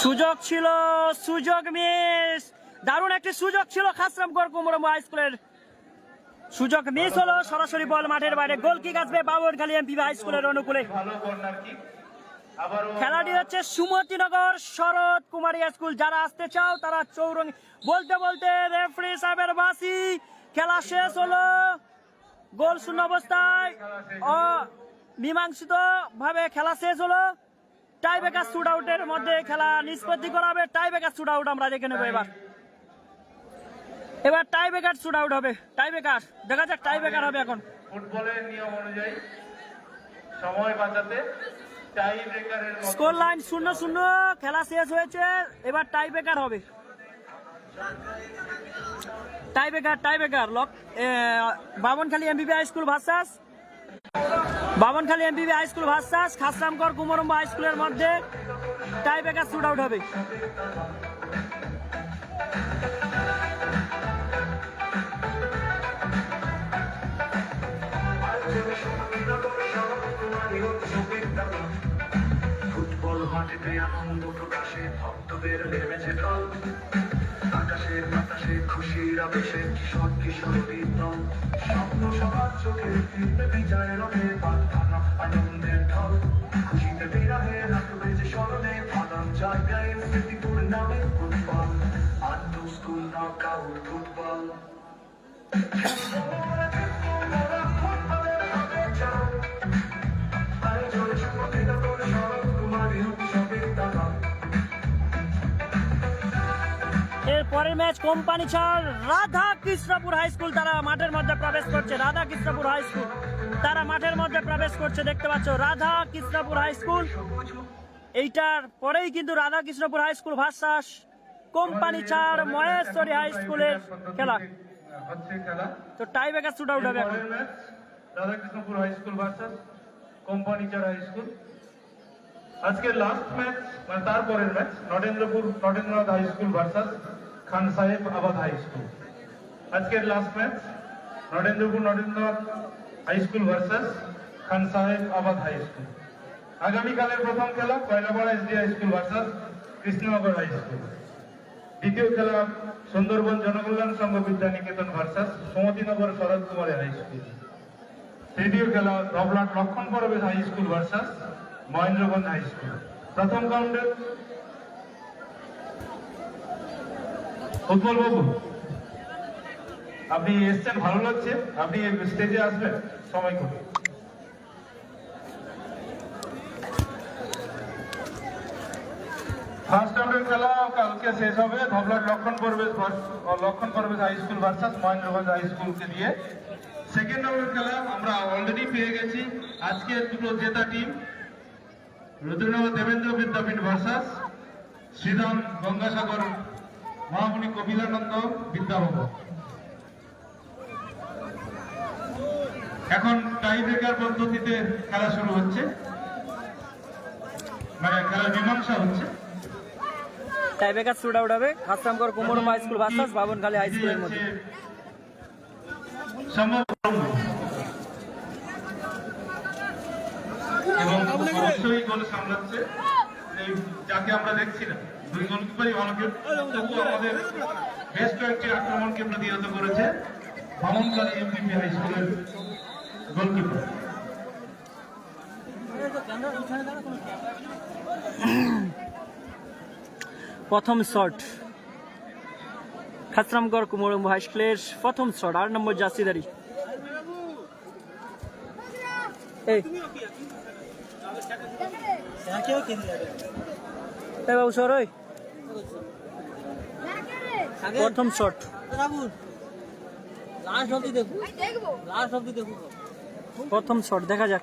সুযোগ ছিল, সুযোগ মিস, দারুণ একটি সুযোগ ছিল খাসরামকর কুমারম্বু হাই স্কুলের, সুযোগ মিস হলো, সরাসরি বল মাঠের বাইরে। গোল কিক আসবে বাবনখালী এমপি হাই স্কুলের অনুকূলে। ভালো কর্নার কিক। আবারও খেলাটি হচ্ছে সুমতিনগর শরৎ কুমারী স্কুল। যারা আসতে চাও তারা চৌরঙ্গি। বলতে বলতে রেফারি সাহেবের বাসি, খেলা শেষ হলো গোল শূন্য অবস্থায়। মীমাংসিত ভাবে খেলা শেষ হলো। টাই ব্রেকার শুট আউটের মধ্যে খেলা নিষ্পত্তি করা হবে। টাই ব্রেকার শুট আউট আমরা দেখে নেবো এবার টাই ব্রেকার শুট আউট হবে। টাই ব্রেকার দেখা যাক, টাই ব্রেকার হবে এখন। ফুটবলের নিয়ম অনুযায়ী সময় বাঁচাতে টাই ব্রেকারের মতো স্কোর লাইন 0-0, খেলা শেষ হয়েছে। এবার টাই ব্রেকার হবে। Tie breaker lock Bamankhali এমবিবি high school versus খাসরামগড় Kumramba high স্কুলের মধ্যে টাই ব্রেকার শুট আউট হবে। ফুটবল মাঠেতে আনন্দ প্রকাশে ভক্তদের নেমেছে দল, আকাশে বাতাসে খুশির আবেশে কিশোর কিশোরীর দল, স্বপ্ন সবার চোখে ফিরবে বিজয়ের রথে বাঁধানো আনন্দের ঢল, খুশিতে বিরাহে রাখবে যে স্মরণে ফাদাম জায়গায় স্মৃতিপুর নামে ফুটবল, আন্তঃ স্কুল নকআউট ফুটবল। এর পরের ম্যাচ কোম্পানি ছাড় রাধা কৃষ্ণপুর হাই স্কুল, তারা মাঠের মধ্যে প্রবেশ করছে। রাধা কৃষ্ণপুর হাই স্কুল তারা মাঠের মধ্যে প্রবেশ করছে, দেখতে পাচ্ছ রাধা কৃষ্ণপুর হাই স্কুল। এইটার পরেই কিন্তু Radha Krishnapur high school versus company ছাড় মহেশ্বরী হাই স্কুলের খেলা। হচ্ছে খেলা। তো টাই ব্রেকার শুট আউট হবে এখন। পরের match Radhakrishnapur high school versus কোম্পানিচার হাই স্কুল। আজকের লাস্ট ম্যাচ মানে তারপরের match Natendranath high school versus Khan Saheb Abad high school. আজকের last match Natendranath high school versus Khan Saheb Abad high school. আগামীকালের প্রথম খেলা Koylapara SD high school versus Krishnanagar high school. দ্বিতীয় খেলা Sundarban Janakalyan Sangha Bidyaniketan versus Samatinagar Sarat Kumari high school. তৃতীয় খেলা Rabalat Lakshman Parbesh high school versus Mahendraganj high school. প্রথম রাউন্ডে উৎপল বাবু আপনি এসছেন, ভালো লাগছে, আপনি স্টেজে আসবেন সময় করে। ফার্স্ট রাউন্ডের খেলা কালকে শেষ হবে Dhabalat Lakshman Parbesh high school versus Mahendraganj high স্কুলকে দিয়ে। সেকেন্ড রাউন্ডের খেলা আমরা অলরেডি পেয়ে গেছি। আজকে দুটো জেতা টিম রুদ্রনগর দেবেন্দ্র বিদ্যাপীঠ ভার্সাস শ্রীরাম গঙ্গাসাগর মহামণি কপিলানন্দ বিদ্যাভবন। এখন টাই ব্রেকার পদ্ধতিতে খেলা শুরু হচ্ছে, মানে খেলার মীমাংসা হচ্ছে। টাই ব্রেকার শুট আউট হবে Khasramgarh Kumramba high school versus Bamankhali high স্কুলের মধ্যে। সম্ভব এবং অবশ্যই গোল সামলাচ্ছে এই যাকে আমরা দেখছি না, দুই গোলকিপারই ভালো তবুও আমাদের বেশ কয়েকটি আক্রমণকে প্রতিহত করেছে বামনখালী এমপিপি হাই স্কুলের গোলকিপার। প্রথম শট খাসরামগড় কুমরম্বা হাই স্কুলের প্রথম শট, 8 নম্বর জার্সিধারী। এই বাবু সর, প্রথম শট প্রথম শট দেখা যাক।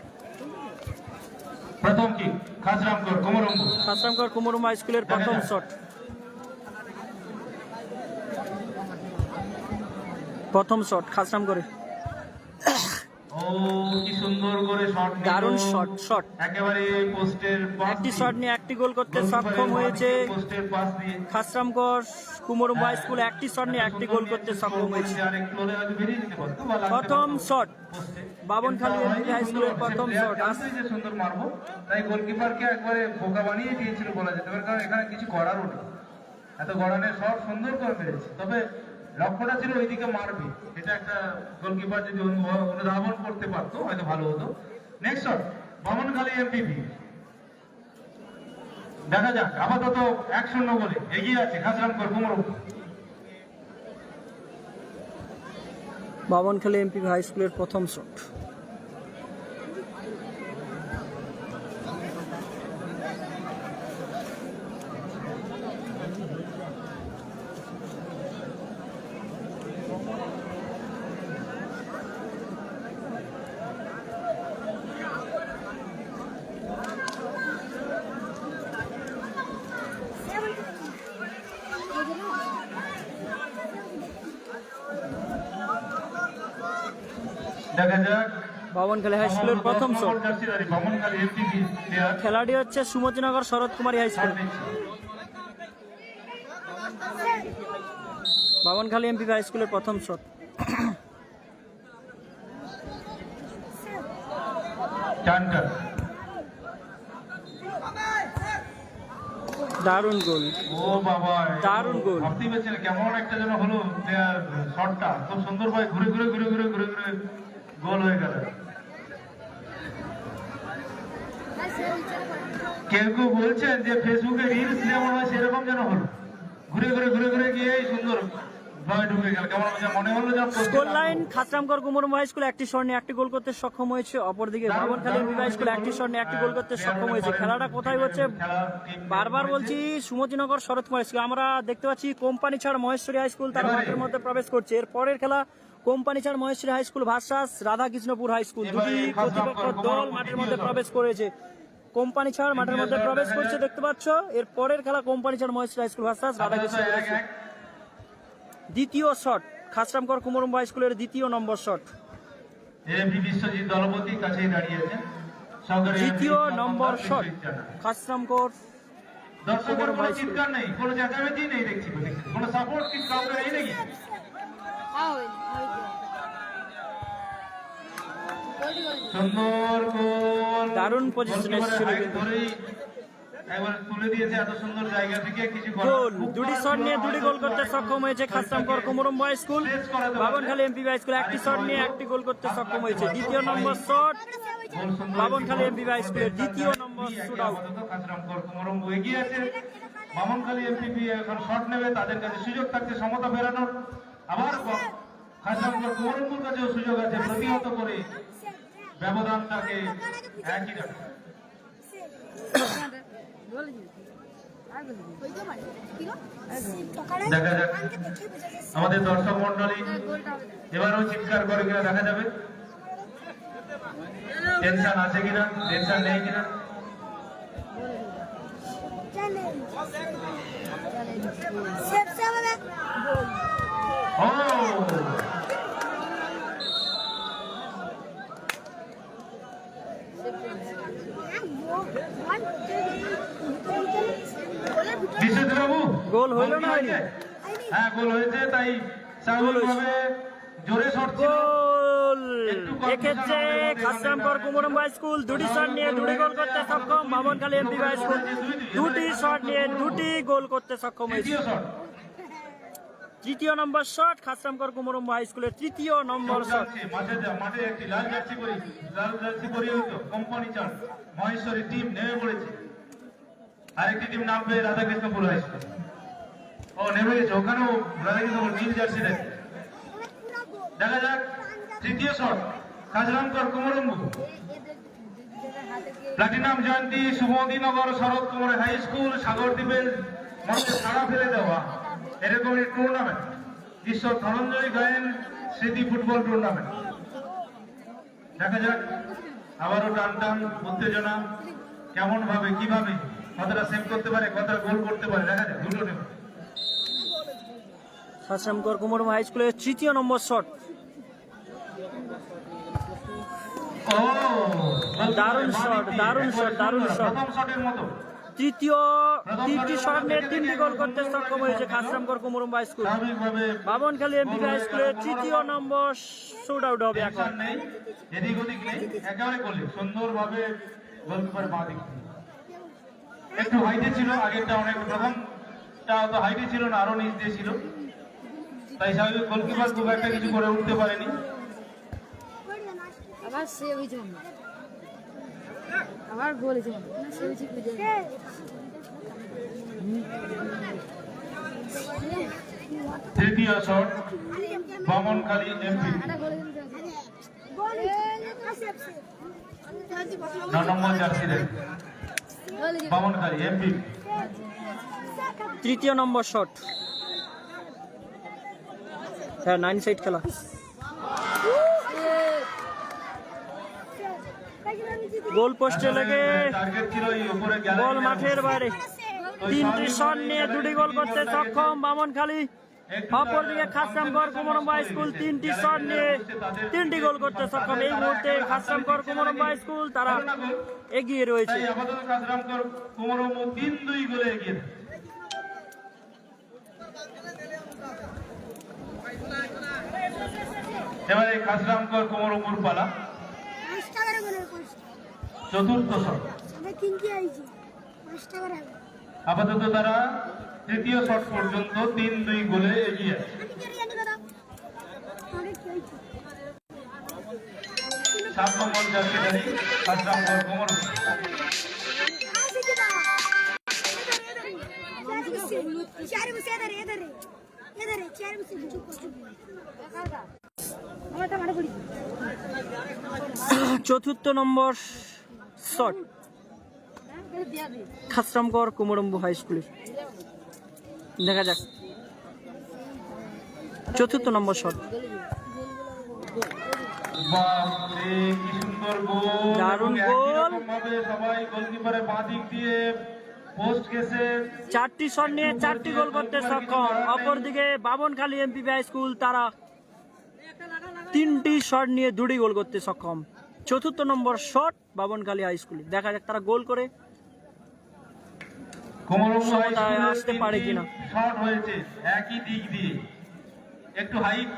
প্রথম কি খাসরামগড় কুমরম্বা হাই স্কুলের প্রথম শট। প্রথম শট খাসরামগড়ে। ও কি সুন্দর করে শট, দারুণ শট একেবারে পোস্টের একটি শট নিয়ে একটি গোল করতে সক্ষম হয়েছে পোস্টের পাস দিয়ে খাসরামগড় কুমরম্বা হাই স্কুল। একটি শট নিয়ে একটি গোল করতে সক্ষম হয়েছে। প্রথম শট বামনখালী এমপিপি হাই স্কুলের প্রথম শট। যে সুন্দর মারবো, তাই গোলকিপারকে একবারে বোকা বানিয়ে দিয়েছিল বলা যেতে পারে, কারণ এখানে কিছু করারও নেই। এত গড়ানে শট সুন্দর করে মেরেছে, তবে লক্ষ্যটা ছিল ওইদিকে মারবে। এটা একটা গোলকিপার যদি অনুধাবন করতে পারতো হয়তো ভালো হতো। নেক্সট শট বামনখালী এমপিপি দেখা যাক, আপাতত 1-0 বলে এগিয়ে আছে খাসরামকর কুমরম। বামনখালী এমপিপি হাই স্কুলের প্রথম শট। দেখা যাক বামনখালী হাই স্কুলের প্রথম শট। বামনখালী এমপিপি প্লেয়ার খেলাটি হচ্ছে Sumatinagar Sarat Kumari high school. Bamankhali MPP high স্কুলের প্রথম শট। চান্টার দারুণ গোল, ও বাবা, দারুণ গোল। ভাবতেই পারছেন কেমন একটা যেন হলো প্লেয়ার শটটা, খুব সুন্দর ভাবে ঘুরে ঘুরে ঘুরে ঘুরে ঘুরে ঘুরে গোল হয়ে গেল। কেউ কেউ বলছেন যে ফেসবুকে রিলস যেমন হয় সেরকম যেন হলো, ঘুরে ঘুরে ঘুরে ঘুরে গিয়ে সুন্দর ভাবে ঢুকে গেল, কেমন মনে হলো যেন score line খাসরামকর Kumram high school একটি শট নিয়ে একটি গোল করতে সক্ষম হয়েছে, অপরদিকে বামনখালী এমপিপি হাই স্কুল একটি শট নিয়ে একটি গোল করতে সক্ষম হয়েছে। খেলাটা কোথায় হচ্ছে বারবার বলছি, সুমতিনগর শরৎ কুমার স্কুল। আমরা দেখতে পাচ্ছি কোম্পানি ছাড় মহেশ্বরী হাই স্কুল তার মাঠের মধ্যে প্রবেশ করছে। এর পরের খেলা কোম্পানি ছাড় Maheshwari high school versus Radhakrishnapur high school. দুটি প্রতিপক্ষ দল মাঠের মধ্যে প্রবেশ করেছে। কোম্পানি ছাড় মাঠের মধ্যে প্রবেশ করছে দেখতে পাচ্ছ। এর পরের খেলা কোম্পানি ছাড় Maheshwari high school versus Radhakrishnapur high school. দ্বিতীয় শট খাসরামকর কুমরম হাই স্কুলের দ্বিতীয় নম্বর শট। এমপি বিশ্বজিৎ দলপতি কাছেই দাঁড়িয়েছে। দ্বিতীয় নম্বর শট খাসরামকর দর্শকের কোনো চিৎকার নেই, কোনো চেঁচামেচি নেই, দেখছি কোনো সাপোর্ট কি কাউকে নেই নাকি? সুন্দর গোল, দারুণ পজিশনে ছিল কিন্তু। ধরেই একবার তুলে দিয়েছে এত সুন্দর জায়গা থেকে, কিছু গোল, দুটি শট নিয়ে দুটি গোল করতে সক্ষম হয়েছে Khasramkar Kumram high school. Bamankhali MPP high school একটি শট নিয়ে একটি গোল করতে সক্ষম হয়েছে। দ্বিতীয় number shot Bamankhali MPP high স্কুলের দ্বিতীয় নম্বর শুট আউট। খাসরামকর কুমরম এগিয়ে আছে। বামনখালী এমপিপি এখন শট নেবে, তাদের কাছে সুযোগ থাকছে সমতা ফেরানোর। আবার খাসরামকর কুমরমপুর কাছেও সুযোগ আছে প্রতিহত করে ব্যবধানটাকে একই রাখে। দেখা যাক আমাদের দর্শক মন্ডলী এবারও চিৎকার করে কিনা দেখা যাবে, টেনশন আছে কিনা, টেনশন নেই কিনা। ও বিশ্বজিৎ বাবু, গোল হইল না হয়নি? হ্যাঁ গোল হয়েছে, তাই স্বাভাবিকভাবে জোরে শট ছিল। গোল, এক্ষেত্রে খাসরামকর কুমরম হাই স্কুল দুটি শট নিয়ে দুটি গোল করতে সক্ষম। বামনখালী এমপিপি হাই স্কুল দুটি শট নিয়ে দুটি গোল করতে সক্ষম হয়েছে। দ্বিতীয় শট, তৃতীয় নম্বর শট খাসরামকর কুমরম হাই স্কুলের তৃতীয় নম্বর শট। মাঠে একটি লাল জার্সি পরিহিত কোম্পানি চার মহেশ্বরী টিম নেমে পড়েছে। আরেকটি টিম নামবে রাধাকৃষ্ণপুর হাই স্কুল। ও নেমে গেছে, ওখানেও রাধাকৃষ্ণপুর নীল জার্সি দেখে। দেখা যাক তৃতীয় শট খাসরামকর কুমরম প্লাটিনাম জয়ন্তী সুমতিনগর শরৎ কুমার হাই স্কুল সাগরদ্বীপের মধ্যে ছাড়া ফেলে দেওয়া এরকম একটি টুর্নামেন্ট, ঈশ্বর ধনঞ্জয় গায়েন স্মৃতি ফুটবল টুর্নামেন্ট। দেখা যাক আবারও টান টান উত্তেজনা, কেমন ভাবে কিভাবে কতটা সেভ করতে পারে, কতটা গোল করতে পারে। দেখা যাক দুটো টিম। খাসরামকর কুমরম হাই স্কুলের তৃতীয় নম্বর শট। ও দারুণ শট, দারুণ শট, দারুণ শট। প্রথম শটের মতো তিনটি শট নিয়ে তিনটি গোল করতে সক্ষম হয়েছে খাসরামকর কুমরম হাই স্কুল। স্বাভাবিকভাবে বামনখালী এমপিপি হাই স্কুলের তৃতীয় নম্বর শুট আউট হবে এখন। টেনশন নেই, এদিক ওদিক নেই, একেবারে গোলে সুন্দরভাবে গোলকিপার বাঁ দিক একটু হাইটে ছিল, আগেরটা অনেক প্রথমটা অত হাইটে ছিল না, আরো নিচ দিয়ে ছিল, তাই স্বাভাবিক গোলকিপার খুব একটা কিছু করে উঠতে পারেনি। আবার সে হয়েছে আবার গোল হয়েছে। তৃতীয় শট বামনখালী এমপি 9 নম্বর জার্সিদের বামনখালী এমপি। তৃতীয় নম্বর শট, হ্যাঁ 9 সাইড খেলা। গোল পোস্টে লেগে টার্গেট ছিল এই উপরে গেল, বল মাঠের বাইরে। 3টি শট নিয়ে 2টি গোল করতে সক্ষম বামনখালী। অপরদিকে খাসরামগড় কুমরম্ব হাই স্কুল 3টি শট নিয়ে 3টি গোল করতে সক্ষম। এই মুহূর্তে খাসরামগড় কুমরম্ব হাই স্কুল তারা এগিয়ে রয়েছে। তাই আপাতত খাসরামগড় কুমরম্ব 3-2 গোলে এগিয়ে। এবারে খাসরামগড় কুমরম্বর পালা, চতুর্থ শট। আপাতত তারা তৃতীয় শট পর্যন্ত 3-2 গোলে এগিয়ে আছে। 7 নম্বর জার্সিধারী খাসরামগড় কুমরম্ব। চতুর্থ নম্বর শট খাসরামগড় কুমরম্ব হাই স্কুলের, দেখা যাক। চতুর্থ নম্বর শট, বাপরে কি সুন্দর গোল! দারুণ এবং একই গোল। রকমভাবে সবাই গোলকিপারের বাঁ দিক দিয়ে পোস্ট গেছে। 4টি শট নিয়ে 4টি গোল করতে সক্ষম। অপরদিকে বামনখালী এমপিপি হাই স্কুল তারা 3টি শট নিয়ে 2টি গোল করতে সক্ষম। চতুর্থ নম্বর শট বামনখালী হাই স্কুলে, দেখা যাক তারা গোল করে কুমরম্ব হাই সমতায় স্কুলের আসতে পারে 3টি কিনা। শট হয়েছে একই দিক দিয়ে, একটু হাইট।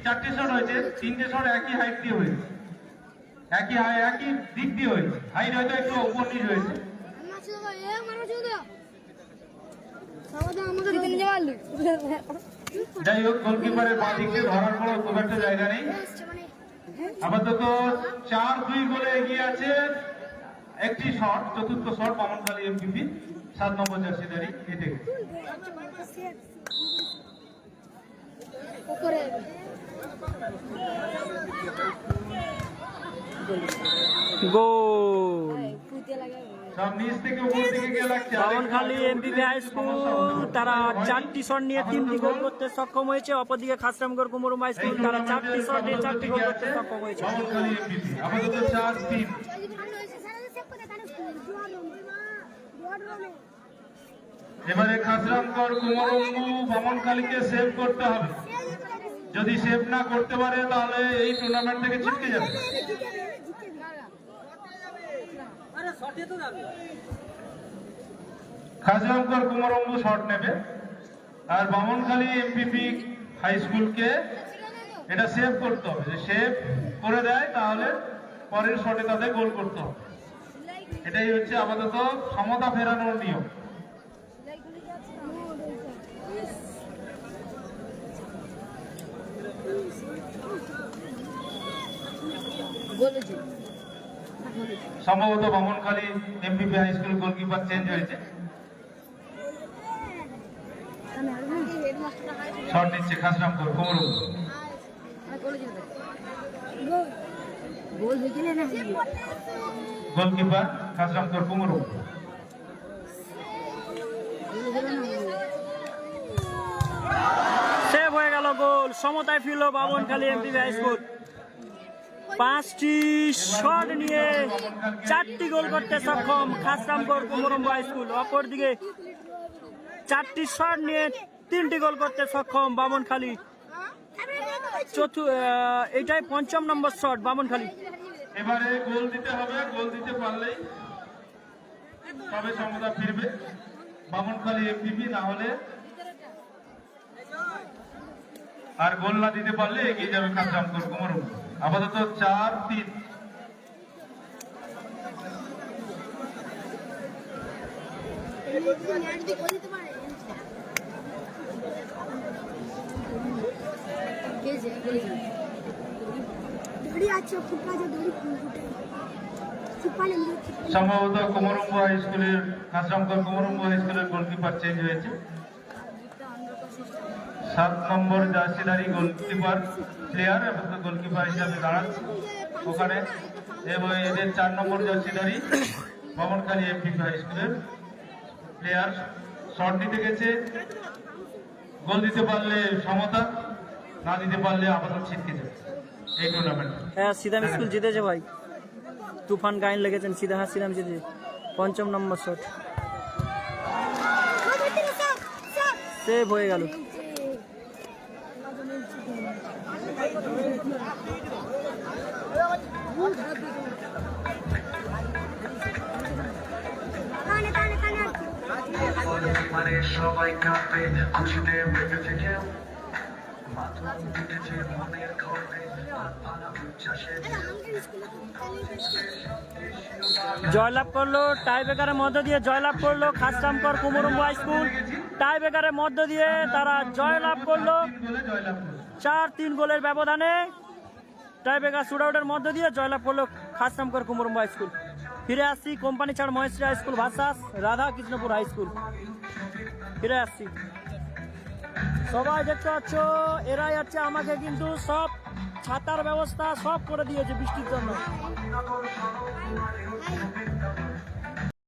4টে শট হয়েছে, 3টে শট একই হাইট দিয়ে হয়েছে, একই দিক দিয়ে হয়েছে। হাইট হয়তো একটু উপর নিচ হয়েছে। যাই হোক, গোলকিপারের বাঁ দিক দিয়ে ধরার পর খুব একটা জায়গা নেই। আপাতত 4-2 গোলে এগিয়ে আছে। একটি শট, চতুর্থ শট বামনখালী এমপিপি 7 নম্বর জার্সিধারী এতে। গোল সব নিচ থেকে উপর দিকে গিয়ে লাগছে। বামনখালী এমপিপি হাই স্কুল তারা 4টি শট নিয়ে 3টি গোল করতে সক্ষম হয়েছে। অপরদিকে খাসরামগড় কুমরম্ব হাই স্কুল তারা 4টি শট নিয়ে 4টি গোল করতে সক্ষম হয়েছে। বামনখালী এমপিপি আপাতত 4-3। এবারে খাসরামগড় কুমরম্ব বামনখালীকে সেভ করতে হবে। যদি সেভ না করতে পারে তাহলে এই টুর্নামেন্ট থেকে ছিটকে যাবে। খাসরামগড় কুমরম্ব শট নেবে, আর বামনখালী এমপিপি হাই স্কুলকে এটা সেভ করতে হবে। যে সেভ করে দেয় তাহলে পরের শটে তাদের গোল করতে হবে। এটাই হচ্ছে আপাতত সমতা ফেরানোর নিয়ম। সম্ভবত Bamankhali MPP high school goalkeeper change হয়েছে। শট নিচ্ছে খাসরামগড় কুমরম্ব। গোলকিপার খাসরামগড় কুমরম্ব। সেভ হয়ে গেল গোল। সমতায় ফিরল বামনখালী এমপিপি হাই স্কুল। 5টি শট নিয়ে 4টি গোল করতে সক্ষম খাসরামগড় কুমরম্ব হাই স্কুল। অপরদিকে 4টি শট নিয়ে 3টি গোল করতে সক্ষম বামনখালী। এটাই 5ম নম্বর শট বামনখালী। এবারে গোল দিতে হবে, গোল দিতে পারলেই তবে সমতা ফিরবে বামনখালী এমপিপি, না হলে আর গোল না দিতে পারলে এগিয়ে যাবে খাসরামগড় কুমরম্ব। আপাতত 4-3। সম্ভবত কুমরম্ব হাই স্কুলের খাসরামগড় কুমরম্ব হাই স্কুলের গোলকিপার চেঞ্জ হয়েছে। 7 নম্বর জার্সিধারী গোলকিপার প্লেয়ার এবং গোলকিপার হিসাবে দাঁড়াচ্ছে ওখানে, এবং এদের 4 নম্বর জার্সিধারী বামনখালী এমপিপি হাই স্কুলের প্লেয়ার শট দিতে গেছে, গোল দিতে পারলে সমতা, না দিতে পারলে আপাতত ছিটকে যাবে এই টুর্নামেন্ট। হ্যাঁ সিদাম স্কুল জিতেছে ভাই, তুফান গাইন লেগেছেন সিদাম জিতেছে 5ম নম্বর শট, সেভ হয়ে গেল। মানে সবাই কাঁপে খুশিতে মেতেছে কেউ, মাথা উঠেছে মনের খড়ে ভালা উচ্ছ্বাসে। জয়লাভ করলো টাই ব্রেকারের মধ্য দিয়ে জয়লাভ করলো খাসরামগড় কুমরম্ব হাই স্কুল, টাই ব্রেকারের মধ্য দিয়ে তারা জয়লাভ করলো 4-3 গোলের ব্যবধানে। টাই ব্রেকার শুটআউটের মধ্য দিয়ে জয়লাভ করলো খাসরামগড় কুমরম্ব হাই স্কুল। ফিরে আসছি কোম্পানি ছাড় Maheshi high school versus Radha Krishnapur high school, ফিরে আসছি। সবাই দেখতে পাচ্ছ এরাই হচ্ছে আমাকে কিন্তু সব ছাতার ব্যবস্থা সব করে দিয়েছে বৃষ্টির জন্য।